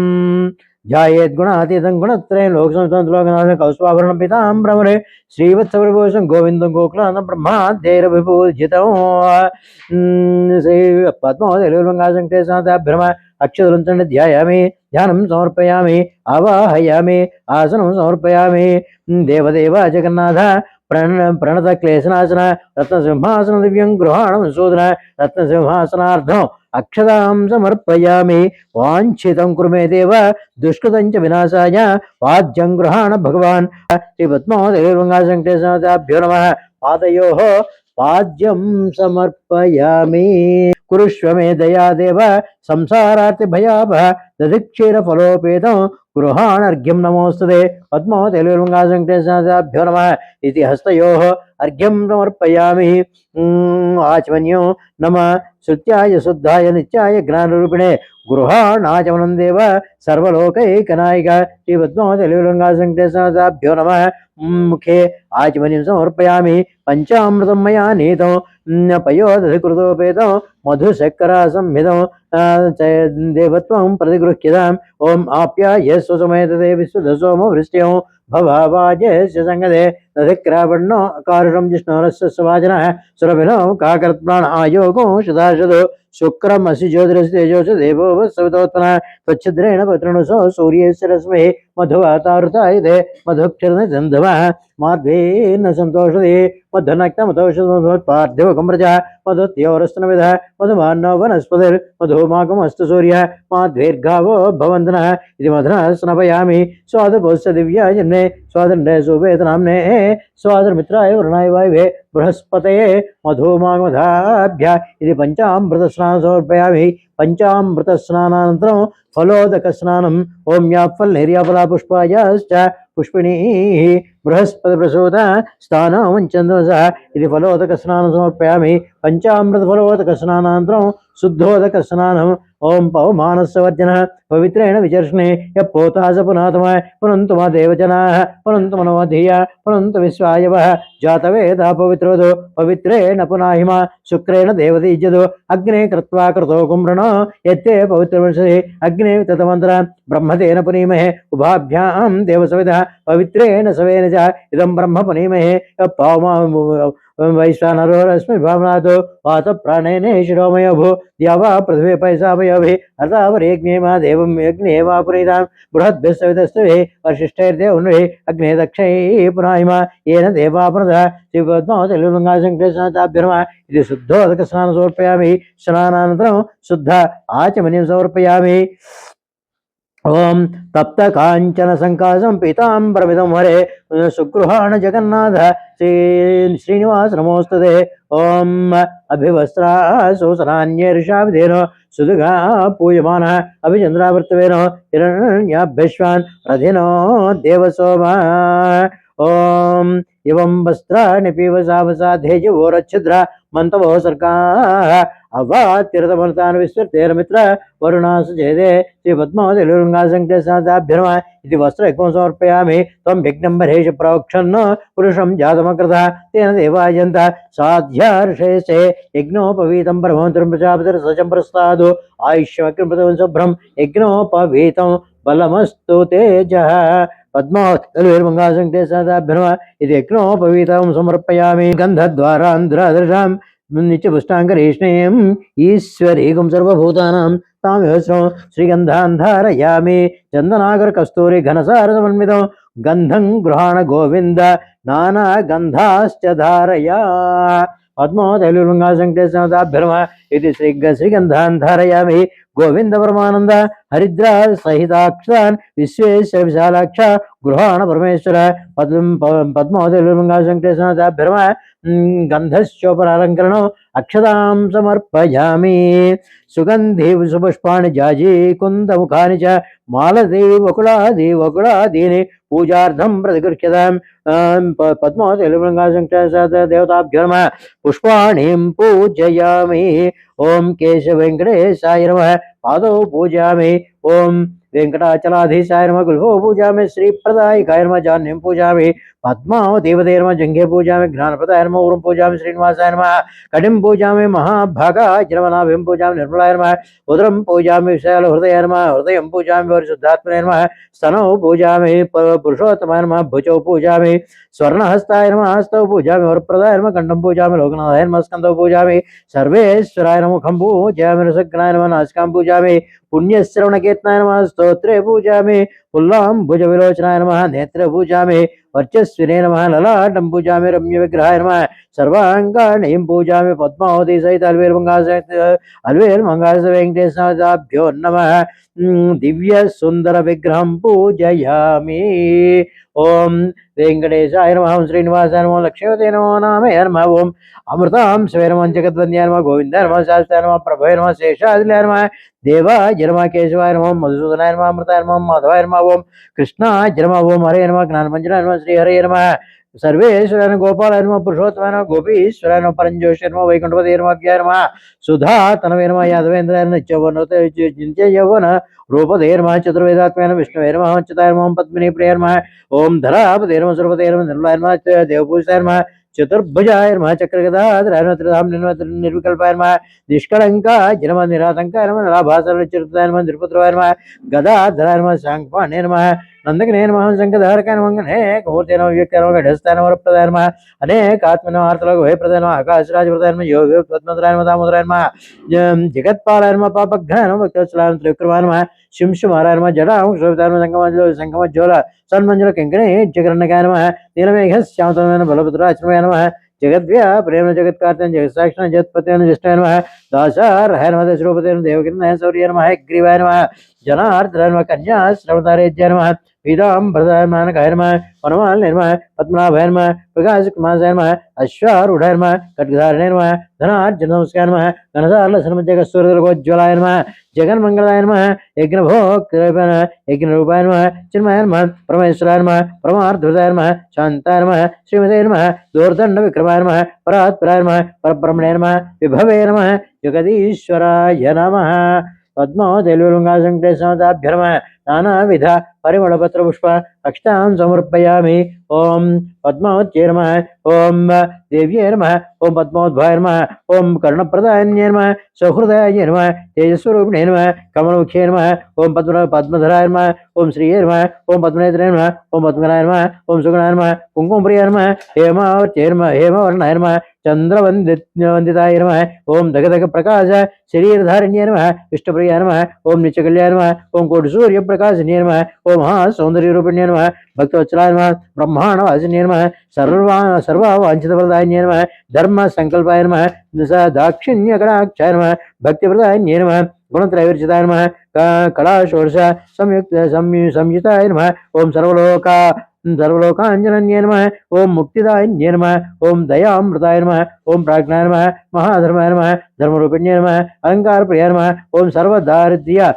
ध्यायेद्गुणातीतं गुणत्रयं लोकसंस्थानलोकनाथं कौस्तुभाभरणं पीताम्बरमणे श्रीवत्सविभूषणं गोविन्दं गोकुलानं ब्रह्माद्यैरविभूजितं श्री पद्मावतीलुङ्गासङ्केशाभ्रम अक्षतलं ध्यायामि ध्यानं समर्पयामि आवाहयामि आसनं समर्पयामि देवदेव जगन्नाथ प्रणत क्लेशनाशन रत्नसिंहासन दिव्यं गृहाणं शोधन रत्नसिंहासनार्थम् अक्षतां समर्पयामि वाञ्छितं कुरु मे देव दुष्कृतं च विनाशाय वाद्यं गृहाण भगवान् श्रीपद्मावतीलुङ्गासङ्केशाभ्यो नमः पादयोः पाद्यं समर्पयामि कुरुष्व मे दयादेव संसारार्ति भयावह दधिक्षीरफलोपेतं गृहाणर्घ्यं नमोऽस्तुते पद्मावतीलुङ्गासङ्केशाभ्यो नमः इति हस्तयोः अर्घ्यं समर्पयामि आचमन्यो नमः श्रुत्याय शुद्धाय नित्याय ज्ञानरूपिणे गृहाणाचमनं देव सर्वलोकैकनायक श्रीपद्मावतीलुङ्गासङ्केशाभ्यो नमः मुखे आचमनीं समर्पयामि पंचामृतं मया नीतं पयोदधिकृतोपेतं मधुशर्करासंहितं देवत्वं प्रतिगृह्यताम् ॐ आप्याय स्वसमेतते विश्वदसोमो वृष्ट्यो भवावाजस्य संगते दधिक्रावण्णो कारुणं जिष्णोरस्य सवाजनः सुरभिनो काकर्त्प्राण आयोगो शदाशदो शुक्रमसि ज्योतिरसि तेजोस देवो सवितोत्पन्नः त्वच्छिद्रेण पत्रणुसो सूर्यस्य रश्मिः मधुवातावृतायते मधुक्षरनिधन्धवः माध्वेन सन्तोषदे मधुनक्तमतोषपार्थिवकम्प्रजा मधुत्योरस्तनविदः मधुमान्नो वनस्पतिर्मधुमाकमस्तु सूर्यः माध्वेर्गावो भवन्तनः इति मधुना स्नपयामि स्वादपोस्य दिव्याजन्मे स्वादण्डे सुवेतनाम्ने स्वादमित्राय वरुणाय वायुवे बृहस्पतये मधुमागमधाभ्य इति पंचामृतस्नानं समर्पयामि पंचामृतस्नानानन्तरं फलोदकस्नानम् ॐ याफल्निर्याफला पुष्पायाश्च पुष्पिणीः बृहस्पतिप्रसूत स्थानं चन्द्रमसः इति फलोदकस्नानं समर्पयामि पंचामृतफलोदकस्नानानन्तरं शुद्धोदकस्नानम् ओं पवमानस्य वर्जनः पवित्रेण विचर्षणे यः पोतास पुनातमः पुनन्तु मा देवजनाः पुनन्तु मनोधिया पुनन्तु विश्वायवः जातवेदा पवित्रोदो पवित्रेण पुनाहिमा शुक्रेण देवतीज्यदो अग्ने कृत्वा कृतो कुम्भृणो यत्ते पवित्रवर्षे अग्ने ततमन्त्र ब्रह्मतेन पुनीमहे उभाभ्यां देवसविदः पवित्रेण सवेन च इदं ब्रह्म पुनीमहे पावमा वैश्वानरोरस्मि भावनातो वात प्राणेन शिरोमयो भू द्यावा पृथिवी पैसावयोभिः अथावरेग्ने मा देवं यज्ञे वा पुनीतां बृहद्भिः सवितस्तुभिः वरिष्ठैर्देवन्भिः अग्ने दक्षैः पुनाहिमा येन देवा पुनः श्रीपद्मावतीलुङ्गासङ्केशाभ्यो नमः इति शुद्धोदकस्नानं समर्पयामि स्नानानन्तरं शुद्ध आचमनीं समर्पयामि ओम तप्त कांचन संकाशं पीताम्बरमिदं हरे सुगृहाण जगन्नाथ श्रीनिवास नमोस्तुते ओम अभिवस्त्रा शोषणान्यर्षाविधेन सुदुघा पूयमानः अभिचन्द्रावर्तवेन हिरण्याभ्यश्वान् रथिनो देवसोमा ఓం ఇవం వస్త్రాణి పీవసావసాధేజవోరచ్ఛిద్ర మంతవో సర్గాః అవాతిరతమర్తాన్ విశ్వతేరమిత్ర వరుణాసు చేదే శ్రీ పద్మావతిలుంగాసంఖ్యసాదాభ్యర్మ ఇది వస్త్రయజ్ఞం సమర్పయామి త్వం యజ్ఞంబరేష ప్రోక్షన్ పురుషం జాతమకృత తేన దేవాయంత సాధ్యార్షేసే యజ్ఞోపవీతం పరమోత్తరం ప్రజాపతిర్ సచం ప్రస్తాదు ఆయుష్యమగ్నిపదం శుభ్రం యజ్ఞోపవీతం బలమస్తు తేజ పద్మావతిర్మంగాసంఖ్యసాదాభ్యర్మ ఇది యజ్ఞోపవీతం సమర్పయామి గంధద్వారాంధ్రదర్శాం నిత్యపుష్టాంగరీష్ణీం ఈశ్వరీగం సర్వభూతానాం తామేశ్వరం శ్రీగంధాన్ ధారయామి చందనాగర కస్తూరి ఘనసార సమన్వితం గంధం గృహాణ గోవింద నానా గంధాశ్చ ధారయా పద్మావతిర్మంగాసంఖ్యసాదాభ్యర్మ ఇది శ్రీగంధాన్ ధారయామి గోవింద పరమానంద హరిద్ర సహితాక్షాన్ విశ్వేశ్వర విశాలాక్ష గృహాణ పరమేశ్వర పద్మావతిర్మంగాసంఖ్యసాదాభ్యర్మ గంధశ్చోపరాలంకరణం అక్షతాం సమర్పయామి సుగంధి సుపుష్పాణి జాజీ కుందముఖాని చ మాలతి వకుళాదీని పూజార్థం ప్రతిగృహ్యతాం పద్మావతిర్మంగాసంఖ్యసాదేవతాభ్యర్మ పుష్పాణిం పూజయామి ఓం కేశవ వెంకటేశాయ నమః పాదౌ పూజామి ఓం వెంకటాచలాధీశాయ నమః గుల్హో పూజామి శ్రీప్రదాయకాయ నమః జాన్యం పూజామి పద్మావతీవతే నమః జంఘే పూజామి జ్ఞానప్రదాయ నమః ఊరం పూజామి శ్రీనివాసాయ నమః కటిం పూజామి మహాభాగాయ నమః నాభిం పూజామి నిర్మలాయ నమః ఉదరం పూజామి విశాల హృదయాయ నమః హృదయం పూజామి పరిశుద్ధాత్మనే నమః స్తనౌ పూజామి పురుషోత్తమాయ నమః భుజౌ పూజామి స్వర్ణహస్తాయ నమః హస్తౌ పూజామి వరప్రదాయ నమః కంఠం పూజామి లోకనాథాయ నమః స్కందౌ పూజామి సర్వేశ్వరాయ నమః ముఖం పూజామి రసగ్నాయ నమః నాసికాం పూజామి పుణ్యశ్రవణకీర్తనాయ నమః స్తోత్రే పూజామి పుల్లాం భుజ విలోచనాయ నమః నేత్రే పూజామి వర్చస్వినే నమః లలాటం పూజామి రమ్య విగ్రహాయ నమః సర్వాంగాణీం పూజామి పద్మావతి సహిత అల్వేర్మంగాస వెంకటేశాభ్యో నమః దివ్య సుందర విగ్రహం పూజయామి ఓం వెంకటేశాయ నమః శ్రీనివాసాయ నమః లక్ష్మీవతే నమో నామే నమః ఓం అమృతాం స్వేరమం జగద్వంద్యాయ నమః గోవిందాయ నమః శాస్తాయ నమః ప్రభాయ నమః శేషాదిలాయ నమః దేవాయ నమః కేశవాయ నమః మధుసూదనాయ నమః అమృతాయ నమః మాధవాయ నమః ఓం కృష్ణాయ నమః ఓం హరే నమః జ్ఞానమంజనాయ నమః శ్రీహరే నమః సర్వేశ్వరాయ గోపాలాయ నమః పురుషోత్తమాయ నమః గోపీశ్వరాయ నమః పరంజ్యోషాయ నమః వైకుంఠపతే నమః అవ్యాయ నమః సుధా తనవే నమః యాదవేంద్రాయ నిత్యవన రూపదే నమః చతుర్వేదాత్మాయ నమః విష్ణువే నమః అచ్యుతాయ నమః పద్మినీ ప్రియాయ నమః ఓం ధరాపతే నమః సురపతే నమః నిర్మలాయ నమః దేవపూజితాయ నమః చతుర్భుజాయ నమః చక్రగదాధరాయ నమః త్రిధామ నిర్వికల్పాయ నమః నిష్కళంకాయ నమః నిరాతంకాయ నమః నలాభాసరచితాయ నమః నిరుపద్రవాయ నమః గదాధరాయ నమః శాంఖపాణే నమః నందకనే నమః శంఖధారకాయ నమః అనేకమూర్తే నమః వ్యక్తాయ నమః ఘటస్థాయ నమః వరప్రదాయ నమః అనేకాత్మనవార్తలకు భయప్రదాయ నమః ఆకాశరాజప్రదాయ నమః యోగ పద్మధరాయ నమః దామోదరాయ నమః జగత్పాలాయ నమః పాపఘ్నాయ నమః భక్తవత్సలాయ నమః త్రివిక్రమాయ నమః శింశుమారాయ నమః జడాం శోభితాయ నమః సంగమజ్జోల సన్మంజుల కింకణే జగరణకాయ నమః నీలమేఘ శ్యామతమైన బలభద్రాశ్రమాయ నమః జగద్వ్యా ప్రేమ జగత్కార్తన జగత్సాక్షణ జగత్పతే జ్యేష్ఠాయ నమః దాసార్హాయ నమః దశరూపతే దేవకిరణాయ శౌర్యాయ నమః గ్రీవాయ నమః జనార్దనాయ నమః కన్యా శ్రవణతారేజ్యాయ నమః పీతాంబరదాయ మానకాయ నమః వనమాలినే నమః పద్మనాభాయ నమః ప్రకాశకుమారాయ నమః అశ్వారూఢాయ నమః ఖడ్గధారణే నమః ధనార్జన నమస్కాయ నమః ఘనసార్ల సన్మజగస్వరగోజ్వలాయ నమః జగన్మంగళాయ నమః యజ్ఞరూపాయ నమః చిన్మయాయ నమః పరమేశ్వరాయ నమః పరమార్థృతాయ నమః శాంతాయ నమః శ్రీమతే నమః దూర్దండ విక్రమాయ నమః పరాత్పరాయ నమః పరబ్రహ్మణే నమః విభవే నమః జగదీశ్వరాయ నమః పద్మావతిర్మంగాసంఖ్యసాదాభ్యర్మ నానావిధ పరిమళపత్ర పుష్ప అక్షతాం సమర్పయామి ఓం పద్మావత్యై నమః ఓం దేవ్యై నమః ఓం పద్మోద్భాయ నమః ఓం కరుణప్రదాయన్యై నమః సౌహృదాయ నమః తేజస్వరూపిణే నమః కమలముఖ్యై నమః ఓం పద్మధరాయ నమః ఓం శ్రీయై నమః ఓం పద్మనేత్రే నమః ఓం పద్మనాయ నమః ఓం సుగుణాయ నమః కుంకుమప్రియాయ నమః హేమావర్త్యై నమః హేమవర్ణాయ నమః చంద్రవందితాయ నమః ఓం దగదగ ప్రకాశ శరీరధారిణ్యై నమః విష్ణుప్రియాయ నమః ఓం నిత్యకళ్యాయ నమః ఓం కోటి సూర్యప్రకాశిన్యై నమః ఓం మహాసౌందర్యరూపిణ్యై నమః భక్తవత్సలాయ నమః బ్రహ్మాండవాసిన్యై నమః సర్వావాంఛితప్రదాయిన్యై నమః ధర్మ సంకల్పాయ నమః దాక్షిణ్యకటాక్షాయ నమః భక్తిప్రదాయిన్యై నమః గుణత్రైవిర్చితాయ నమః కళాషోడశ సంయుతాయ నమః ఓం సర్వలోకాంజనన్యై నమః ఓం ముక్తిదాయిన్యై నమః ఓం దయామృతాయ నమః ఓం ప్రాజ్ఞాయ నమః మహాధర్మాయ నమః धर्मरूपिण्ये नमः अलङ्कारप्रियाय नमः ओम सर्वदारिद्र्य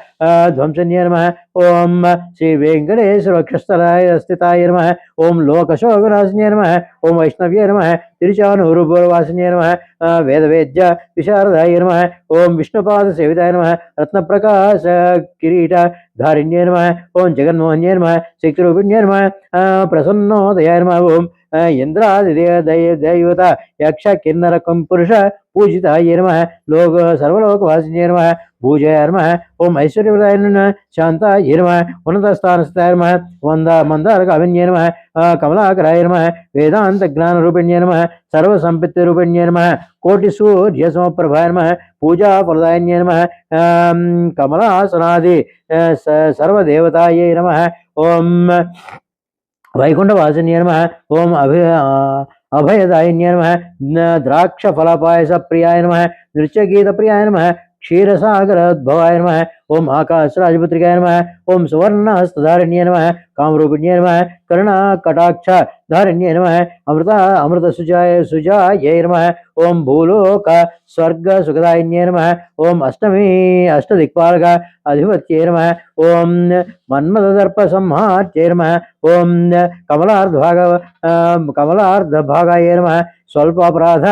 ध्वंसन्ये नमः ओम श्री वेंकटेश्वर वक्षस्थलाय स्थिताय नमः ओम लोकशोकनाशिन्ये नमः ओम वैष्णव्ये नमः तिरुचानूरुपुरवासिन्ये नमः वेदवेद्य विशारदाय नमः ओम विष्णुपाद सेविताय नमः रत्नप्रकाश किरीट धारिण्ये नमः ओम जगन्मोहन्ये नमः शक्तिरूपिण्ये नमः प्रसन्नोदयाय नमः ओम इंद्रादिदेवता यक्ष किन्नर पुरुष पूजिताय नमः लोक सर्वलोकवासिन्ये नमः पूजयाय नमः ओम ऐश्वर्यप्रदाय नमः शान्ताय नमः उन्नतस्थानस्थिताय नमः मंदारकामिन्ये नमः कमलाकराय नमः वेदांत ज्ञानरूपिण्ये नमः सर्वसम्पत्तिरूपिण्ये नमः कोटिसूर्यसमप्रभाय नमः पूजाफलदायिन्ये नमः कमलासनादि सर्वदेवतायै नमः ओम वैकुंठवासिन्ये नमः ओम अभयदायिन्ये नमः द्राक्षफलपायसप्रियाय नमः नृत्यगीतप्रियाय नमः क्षीरसागरोद्भवाय नमः ओम आकाशराजपुत्रिकाय नमः ओम सुवर्णहस्तधारिण्ये नमः कामरूपिण्ये नमः करुणाकटाक्ष धारिण्ये नमः अमृतसुजाय सुजायै नमः ओम भूलोक स्वर्ग सुखदायिन्ये नमः ओम अष्टदिक्पालक अधिपत्ये नमः ओम मन्मथदर्पसंहार्ये नमः ओम कमलार्धभागाय नमः स्वल्पापराध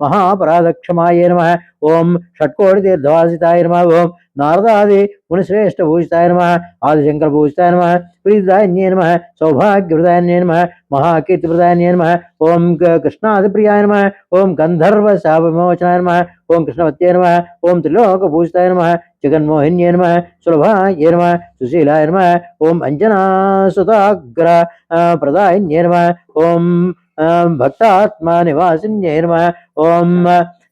महापराध क्षमाय नमः ओम षट्कोटितीर्थवासिताय नमः ओम नारदादि मुनिश्रेष्ठ भूषिताय नमः आदिशंकर भूषिताय नमः प्रीतिदायिन्ये नमः सौभाग्यप्रदायिन्ये नमः महाकीर्तिप्रदायिन्ये नमः ओम कृष्णादिप्रियाय नमः ओम गंधर्व शापविमोचनाय नमः ओम कृष्णवत्ये नमः ओम त्रिलोकभूषिताय नमः जगन्मोहिन्ये नमः सुलभाय नमः सुशीलाय नमः ओम अंजनासुताग्र प्रदायिन्ये नमः ओम भक्तात्मा निवासिन्ये नमः ओम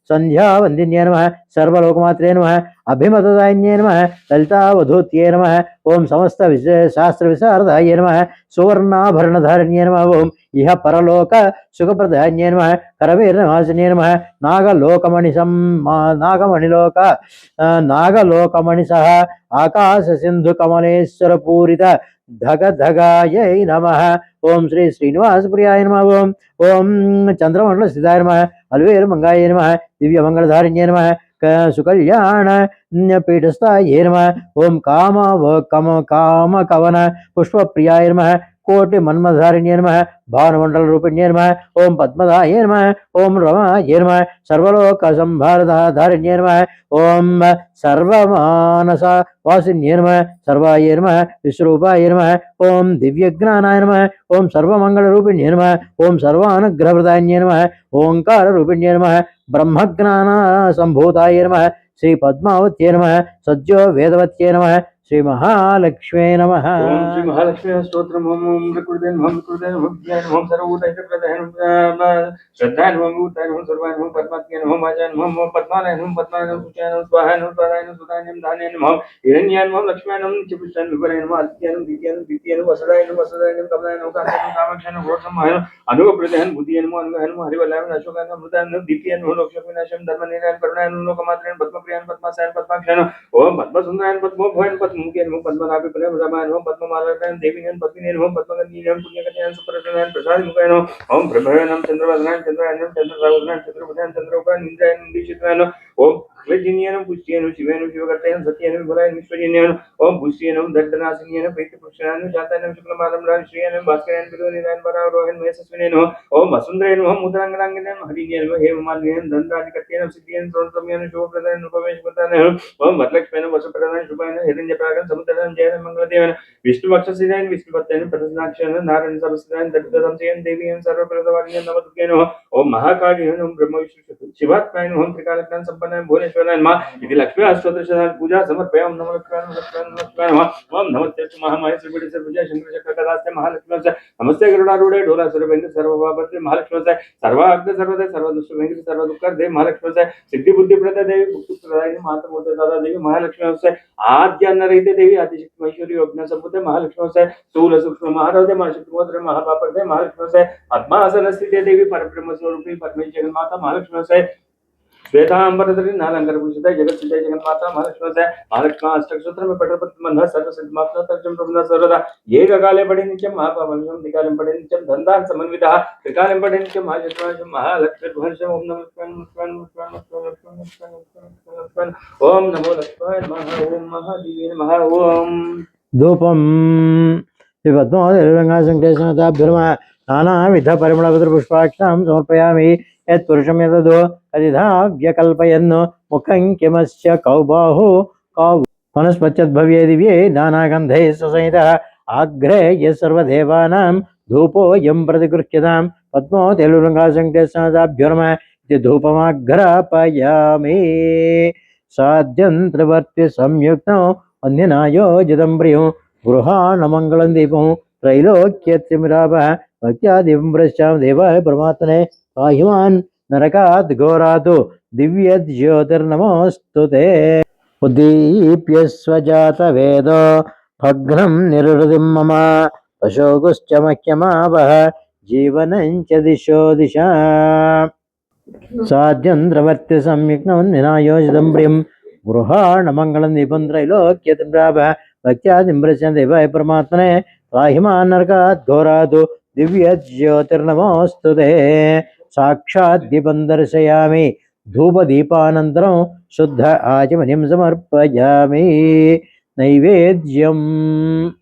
संध्यावन्दिन्ये नमः सर्वलोकमात्रे नमः अभिमतदायिन्ये नमः ललितावधूत्ये नमः ओम समस्त शास्त्र विशारदाय नमः सुवर्णाभरणधारिण्ये नमः ओम इह परलोक सुखप्रदायिन्ये नमः करवीरनिवासिन्ये नमः नागलोकमणिसह आकाश सिंधु कमलेश्वर पूरित धगधगायै नमः ओम श्री श्रीनिवास प्रियाय नमः ओम चंद्रमंडल स्थिताय नमः अलवेल मंगाय नमः दिव्य मंगलधारिण्ये नमः सुकल्याण पीठस्थाय नमः ओम काम कवन पुष्प प्रियाय नमः कोटि मन्मधारिण्ये नमः भानुमंडल रूपिण्ये नमः ओम पद्मदाय नमः ओम रमाय नमः सर्वलोक संभारधारिण्ये नमः ओम सर्वमानस वासिन्ये नमः सर्वाय नमः विश्वरूपाय नमः ओम दिव्यज्ञानाय नमः ओम सर्वमंगल रूपिण्ये नमः ओम सर्वानुग्रहप्रदायिन्ये नमः ओंकार रूपिण्ये नमः ब्रह्मज्ञान संभूताय नमः श्री पद्मावत्ये नमः सज्जो वेदवत्ये नमः श्री महालक्ष्मी नमः ओम श्री महालक्ष्मी स्तोत्रम ओम प्रकृतेन ओम सर्वभूतैकप्रदाय नमः श्रद्धाय नमः भूताय नमः सर्वाय नमः पद्मात्मने नमः वाचाय नमः पद्मालय नमः पद्मालय सुचाय नमः स्वाहाय नमः स्वाहाय नमः सुताय नमः धान्याय नमः हिरण्याय नमः लक्ष्म्याय नमः नित्यपुष्टाय विपराय नमः आदित्याय नमः द्वितीयाय नमः वसुदाय नमः कमलाय नमः कांताय नमः कामाक्षाय नमः घोषमाय नमः अनुप्रदाय नमः बुद्धियाय नमः अनुगाय नमः हरिवल्लाय नमः अशोकाय नमः मृताय नमः द्वितीयाय नमः लोकशोकविनाशाय धर्मनिराय करुणाय नमः लोकमात्रेय पद्मप्रियाय पद्मासाय पद्माक्षाय ओम पद्मसुंदराय पद्मोभवाय पद्ममुख्याय नमः पद्मनाभे प्रेमरामाय नमः पद्ममालाय देवीनाय पद्मिने नमः पद्मगन्धीनाय पुण्यकन्याय सुप्रसन्नाय प्रसाद मुखाय नमः ओम प्रभवे नमः चंद्रवदनाय चंद्रायनाय चंद्रराहुनाय चंद्रबुधाय चंद्रोपाय निन्द्राय निदिशिताय नमः ओम क्लेजिन्याय पुष्टियाय शिवाय शिवकर्ताय सत्याय विमलाय निष्परियाय ओम पुष्टियाय दर्दनासिन्याय प्रीतिपुरुषाय शांताय शुक्लमालम्राय श्रीयाय भास्कराय पिरोनिराय वरारोहण महेशस्विने नमः ओम वसुंधराय नमः मुद्रांगरांगनाय हरिण्याय नमः हेममालिन्याय दंडाधिकर्ताय सिद्धियाय सोमसम्याय शुभप्रदाय उपवेशपताय ओम वरलक्ष्म्याय वसुप्रदाय शुभाय हिरण्यप्रागाय समुद्राय जय मंगलदेवाय विष्णुभक्षसिदाय विष्णुपत्याय प्रसन्नाक्षाय नारायण सबसिदाय दत्तदंसयाय देवीयाय सर्वप्रदवारिण्याय नमः नमः ओम महाकाली ओम ब्रह्म विष्णु शिवात्माय नमः त्रिकालज्ञान संपन्नाय भुवनेश्वराय नमः इति लक्ष्मी अष्टोत्तरशताय पूजा समर्पयामि नमः लक्ष्म्याय नमः ओम नमस्ते महामाय श्रीपीठे सर्वपूजा शंकर चक्रकदास्ते महालक्ष्म्याय नमस्ते गरुडारूढे ढोलासुरभेन्द्र सर्वभावते महालक्ष्म्याय सर्वाग्र सर्वदे सर्वदुष्टभेन्द्र सर्वदुःखदे महालक्ष्म्याय सिद्धि बुद्धिप्रदा देवी मुक्तिप्रदायिनी मातृमूर्ते दादा देवी महालक्ष्म्याय आद्य अन्नरहिते देवी आदिशक्ति महेश्वरी योजना संपूते महालक्ष्म्याय स्थूल सूक्ष्म महारौद्र महाशक्तिमोद्रे महापापदे महालक्ष्म्याय पद्मासन स्थिते देवी परब्रह्म स्वरूपी परमेश्वरी जगन्माता महालक्ष्म्याय श्वेतांबरधरी नालंकर पूजिता जगत सिद्ध जगन्माता महालक्ष्मी महालक्ष्मी अष्टक सूत्र में पटर मंधा सर्व सिद्ध मात्रा तर्जम प्रभुना सर्वदा ये काले पड़े नित्यम महापावनम दिकालम पड़े नित्यम धनदान समन्विता त्रिकालम पड़े नित्यम महाजन्म महालक्ष्मी भर्षम ओम नमः ओम नमो लक्ष्मी नमः ओम महादेवी नमः ओम धूपम पद्माभ्युर्म नानाविध परिमलपुष्पाक्षां समर्पयामि यत्पुरुषं यदो कदिधाव्यकल्पयन् मुखं किमस्य कौ बाहु कौ वनस्पत्यद्भव्ये दिव्ये नानागन्धैः ससंहितः आग्रे यः सर्वदेवानां धूपोऽयं प्रतिगृह्यतां पद्मो तेलुरङ्गासङ्केतसदाभ्युर्म इति धूपमाघ्रापयामि साध्यन्त्रवर्ति संयुक्तौ अन्यनायोजितं प्रियं गृहाणमङ्गलं दीपं त्रैलोक्यत्रिमिरापः भक्त्या दीपं प्रश्चां देवाय परमात्मने पाहिमान् नरकात् घोरात् दिव्यज्योतिर्नमोऽस्तु ते उद्दीप्य स्वजातवेदो भग्नं निर्हृतिं मम पशोगुश्च मह्यमावह जीवनं च दिशो दिशा साध्यन्द्रवर्ति संयुक्तं निनायोजितं प्रियं गृहाणमङ्गलं दीपं त्रैलोक्यत्रिमिरापः भक्त्यादिं प्रश्चां देवाय परमात्मने पाहिमान् नरकात् घोरात् दिव्यज्योतिर्नमोऽस्तु ते साक्षात् दीपं दर्शयामि धूपदीपानन्तरं शुद्ध आचमनीं समर्पयामि नैवेद्यं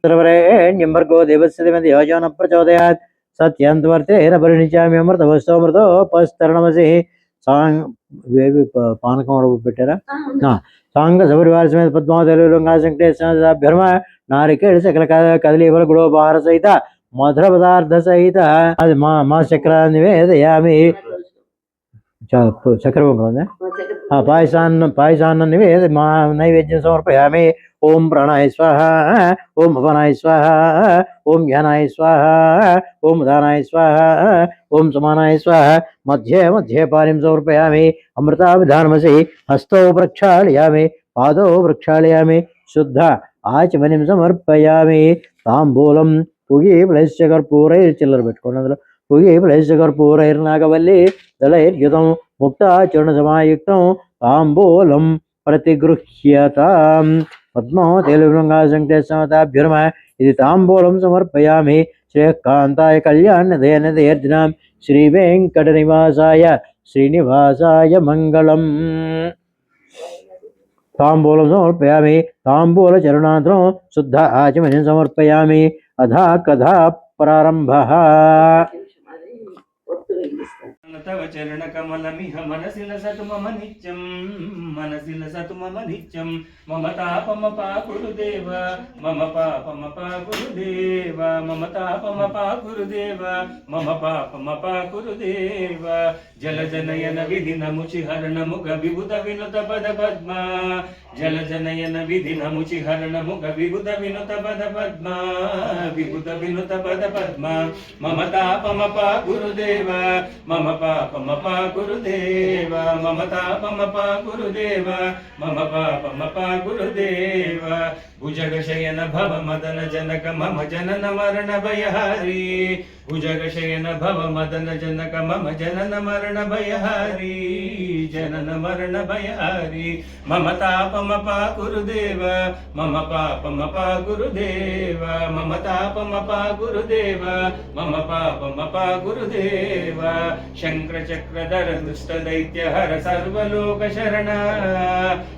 सर्वरेण्यं भर्गो देवस्य धीमहि धियो यो नः प्रचोदयात् सत्यन्त्वर्तेन परिणिचामि अमृतवस्तोमृतोपस्तरणमसि పానకం పెట్టారా సాంగ సపరివార సమేత పద్మావతిలుంగా వెంకటేశ్వర నారికేళ సకల కదలీఫల గుడోపహార సహిత మధుర పదార్థ సహిత అది మా చక్ర నివేదయామి చక్ర పొంగల్ పాయసాన్న నివేద మా నైవేద్యం సమర్పయామి ఓం ప్రాణాయ స్వాహ ఓం అపనాయ స్వాహ ఓం జ్ఞానాయ స్వాహ ఓం ఉదానాయ స్వాహ ఓం సమానాయ స్వాహ मध्ये मध्ये पानीं समर्पयामि अमृताभिधानमसि हस्तौ प्रक्षालयामि पादौ प्रक्षालयामि शुद्ध आचमनीं समर्पयामि ताम्बूलं पुगी प्लस्य कर्पूरैः चिल्लर पेट्टुकोंडि अंदुलो पुगी प्लस्य कर्पूरैर्नागवल्ली दलैर्युतं मुक्ताचूर्णसमायुक्तं ताम्बूलं प्रतिगृह्यतां पद्मो तेलुगुङ्गासङ्केतसमताभ्युर्म इति ताम्बूलं समर्पयामि श्रेयःकान्ताय कल्याणदयनदयर्जनां श्रीवेङ्कटनिवासाय श्रीनिवासाय मङ्गलम् ताम्बूलं समर्पयामि ताम्बूलचरणान्तरं शुद्ध आचमनीं समर्पयामि अधा कथा प्रारम्भः तव चरण कमलमिह मनसि लसतु मम नित्यं मनसि लसतु मम नित्यं मम तापमपा गुरुदेव मम पापमपा गुरुदेव मम तापमपा गुरुदेव मम पापमपा गुरुदेव जलजनयन विधिनमुचिहरण मुख विबुध विनुत पद पद्मा जलजनयन विधिनमुचिहरण मुख विबुध विनुत पद पद्मा विबुध विनुत पद पद्मा मम तापमपा गुरुदेव मम पापमपा गुरुदेव मम तापमपा गुरुदेव मम पापमपा गुरुदेव भुजगशयन भव मदन जनक मम जनन मरण भयहारी भुजगशयन भव मदन जनक मम जनन मरण भयहारी जनन मरण भयहारी मम तापमपा गुरुदेव मम पापमपा गुरुदेव मम तापमपा गुरुदेव मम पापमपा गुरुदेव शंकर चक्रधर दुष्ट दैत्य हर सर्वलोक शरण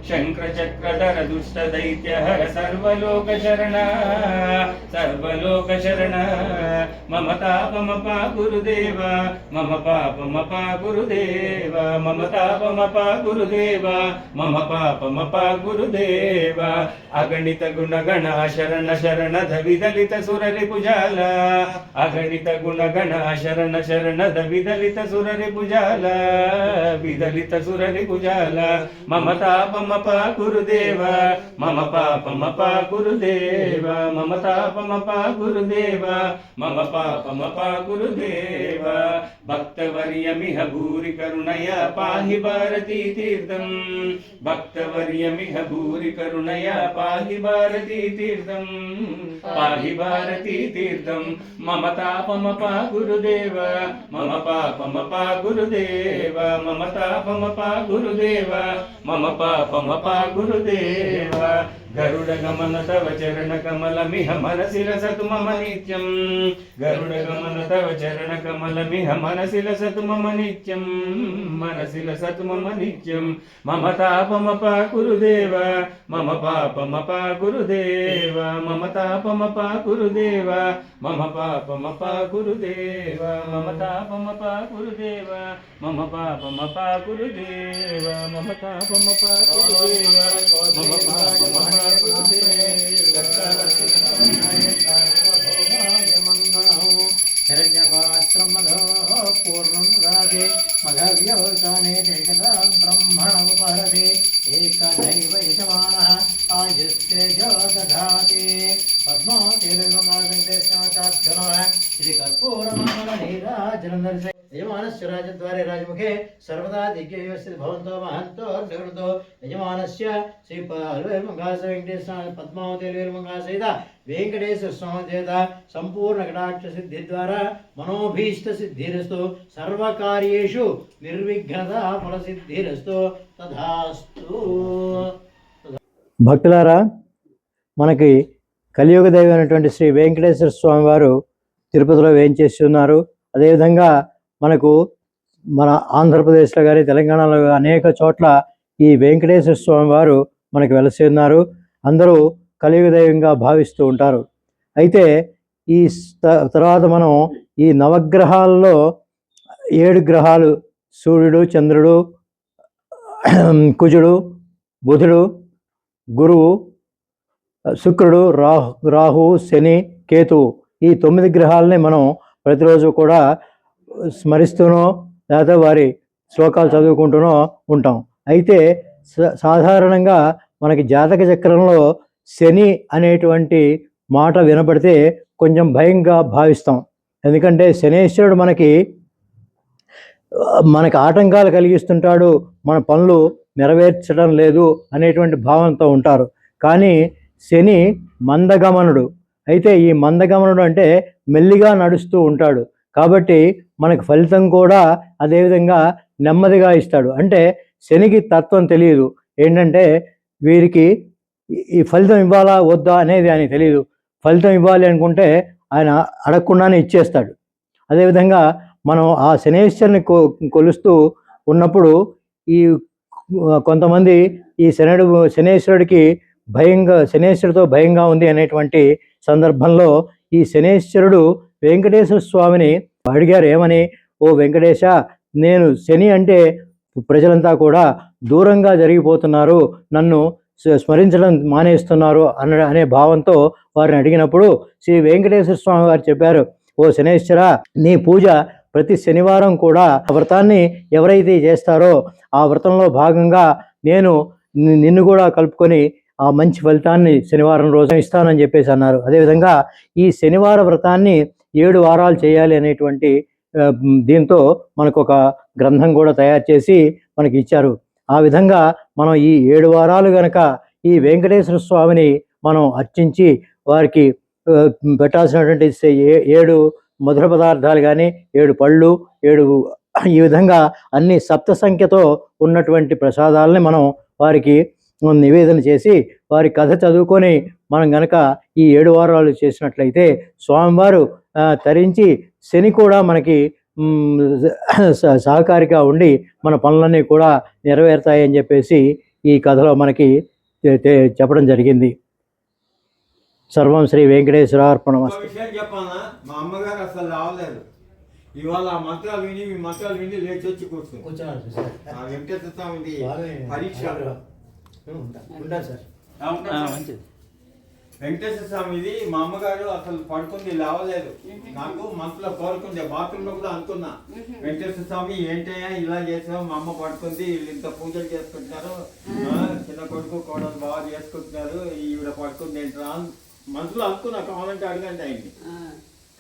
शंकर चक्रधर दुष्ट दैत्य हर सर्वलोक शरण सर्वलोक शरण मम तापमपा गुरुदेव मम पापमपा गुरुदेव मम तापमपा गुरुदेव मम पापमपा गुरुदेव अगणित गुणगण शरण शरण विदलित सुररिपुजाल अगणित गुणगण शरण शरण विदलित सुररिपुजाल विदलित सुररिपुजाल मम तापमपा गुरुदेव मम पापमपा गुरुदेव मम तापमपा गुरुदेव मम पापमपा पा गुरुदेव भक्तवर्यमिह भूरि करुणया पाहि भारती तीर्थं भक्तवर्यमिह भूरि करुणया पाहि भारती तीर्थं पाहि भारती तीर्थं मम तापमपा गुरुदेव मम पापमपा गुरुदेव मम तापमपा गुरुदेव मम पापमपा गुरुदेव गरुडगमन तव चरणकमलमिह मनसि लसतु मम नित्यं गरुडगमन तव चरणकमलमिह मनसि लसतु मम नित्यं मनसि लसतु मम नित्यं मम तापमपा गुरुदेव मम पापमपा गुरुदेव मम तापमपा गुरुदेव मम पापमपा गुरुदेव मम तापमपा गुरुदेव मम पापमपा गुरुदेव मम तापमपा गुरुदेव मम पापमपा हिरण्यपात्रं मधो पूर्णं राधे मधव्यवसाने जगदा ब्रह्मणोपहरति एकदैव यजमानः आयुस्तेजो दधाति पद्मावतीर्गङ्गावेङ्कटेश्वराभ्यो नमः इति कर्पूरमङ्गलनीराजनं दर्शय यजमानस्य राजद्वारे राजमुखे सर्वदा दिग्गजस्थित भवन्तो महन्तो निवृतो यजमानस्य श्री वेङ्कटेश्वर पद्मावतीर्गङ्गासहित वेङ्कटेश्वर स्वामी देवता संपूर्ण कटाक्ष सिद्धि द्वारा मनोभीष्ट सिद्धिरस्तु सर्वकार्येषु निर्विघ्नता फल सिद्धिरस्तु तथास्तु। భక్తులారా, మనకి కలియుగ దైవమైనటువంటి శ్రీ వెంకటేశ్వర స్వామి వారు తిరుపతిలో వేయించేసి ఉన్నారు. అదేవిధంగా మనకు మన ఆంధ్రప్రదేశ్లో కానీ తెలంగాణలో అనేక చోట్ల ఈ వెంకటేశ్వర స్వామి వారు మనకు వెలసి ఉన్నారు. అందరూ కలియుగ దైవంగా భావిస్తూ ఉంటారు. అయితే ఈ తర్వాత మనం ఈ నవగ్రహాల్లో 7 గ్రహాలు సూర్యుడు, చంద్రుడు, కుజుడు, బుధుడు, గురువు, శుక్రుడు, రాహు, శని, కేతువు ఈ 9 గ్రహాలని మనం ప్రతిరోజు కూడా స్మరిస్తూనో లేదా వారి శ్లోకాలు చదువుకుంటూనో ఉంటాం. అయితే సాధారణంగా మనకి జాతక చక్రంలో శని అనేటువంటి మాట వినపడితే కొంచెం భయంగా భావిస్తాం. ఎందుకంటే శనేశ్వరుడు మనకి ఆటంకాలు కలిగిస్తుంటాడు, మన పనులు నెరవేర్చడం లేదు అనేటువంటి భావంతో ఉంటారు. కానీ శని మందగమనుడు. అయితే ఈ మందగమనుడు అంటే మెల్లిగా నడుస్తూ ఉంటాడు కాబట్టి మనకు ఫలితం కూడా అదేవిధంగా నెమ్మదిగా ఇస్తాడు. అంటే శనికి తత్వం తెలియదు, ఏంటంటే వీరికి ఈ ఫలితం ఇవ్వాలా వద్దా అనేది ఆయన తెలియదు. ఫలితం ఇవ్వాలి అనుకుంటే ఆయన అడగకుండానే ఇచ్చేస్తాడు. అదేవిధంగా మనం ఆ శనేశ్వరుని కొలుస్తూ ఉన్నప్పుడు ఈ కొంతమంది ఈ శనేశ్వరుడికి శనేశ్వరుడితో భయంగా ఉంది అనేటువంటి సందర్భంలో ఈ శనేశ్వరుడు వెంకటేశ్వర స్వామిని అడిగారు. ఏమని? ఓ వెంకటేశ, నేను శని అంటే ప్రజలంతా కూడా దూరంగా జరిగిపోతున్నారు, నన్ను స్మరించడం మానేస్తున్నారు అనే భావంతో వారిని అడిగినప్పుడు శ్రీ వెంకటేశ్వర స్వామి వారు చెప్పారు, ఓ శనేశ్వర, నీ పూజ ప్రతి శనివారం కూడా వ్రతాన్ని ఎవరైతే చేస్తారో ఆ వ్రతంలో భాగంగా నేను నిన్ను కూడా కలుపుకొని ఆ మంచి ఫలితాన్ని శనివారం రోజు ఇస్తానని చెప్పేసి అన్నారు. అదేవిధంగా ఈ శనివార వ్రతాన్ని 7 వారాలు చేయాలి అనేటువంటి దీంతో మనకు ఒక గ్రంథం కూడా తయారు చేసి మనకి ఇచ్చారు. ఆ విధంగా మనం ఈ 7 వారాలు గనక ఈ వెంకటేశ్వర స్వామిని మనం అర్చించి వారికి పెట్టాల్సినటువంటి 7 మధుర పదార్థాలు కానీ 7 పళ్ళు 7 ఈ విధంగా అన్ని సప్త సంఖ్యతో ఉన్నటువంటి ప్రసాదాలని మనం వారికి నివేదన చేసి వారి కథ చదువుకొని మనం గనక ఈ 7 వారాలు చేసినట్లయితే స్వామివారు తరించి శని కూడా మనకి సహకారిగా ఉండి మన పనులన్నీ కూడా నెరవేరుతాయని చెప్పేసి ఈ కథలో మనకి చెప్పడం జరిగింది. సర్వం శ్రీ వెంకటేశ్వరార్పణమస్తు. విషయం చెప్పాలా, మా అమ్మగారు అసలు రావలేదు. ఇవాళ ఆ మంత్రాలు విని మీ మంత్రాలు విని లేచి వచ్చి కూర్చున్నారు. వెంకటేశ్వర స్వామి పరీక్ష వెంకటేశ్వర స్వామిది. మా అమ్మగారు అసలు పడుకుంది, లేవలేదు. నాకు మనసులో కోరుకుంది, బాత్రూమ్ లో కూడా అనుకున్నా, వెంకటేశ్వర స్వామి ఏంటయ్యా ఇలా చేసావు, మా అమ్మ పడుకుంది, వీళ్ళు ఇంత పూజలు చేసుకుంటున్నారు, చిన్న కొడుకు కోడలు బాగా చేసుకుంటున్నారు, ఈవిడ పడుకుంది ఏంట్రా మనసులో అనుకున్నా. కావాలంటే అడగండి ఆయన్ని.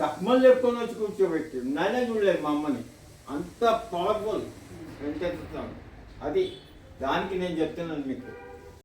కక్మలు చెప్పుకొని వచ్చి కూర్చోబెట్టి నేనే చూడలేదు మా అమ్మని, అంత పవర్ఫుల్ వెంకటేశ్వర స్వామి. అది దానికి నేను చెప్తున్నాను మీకు.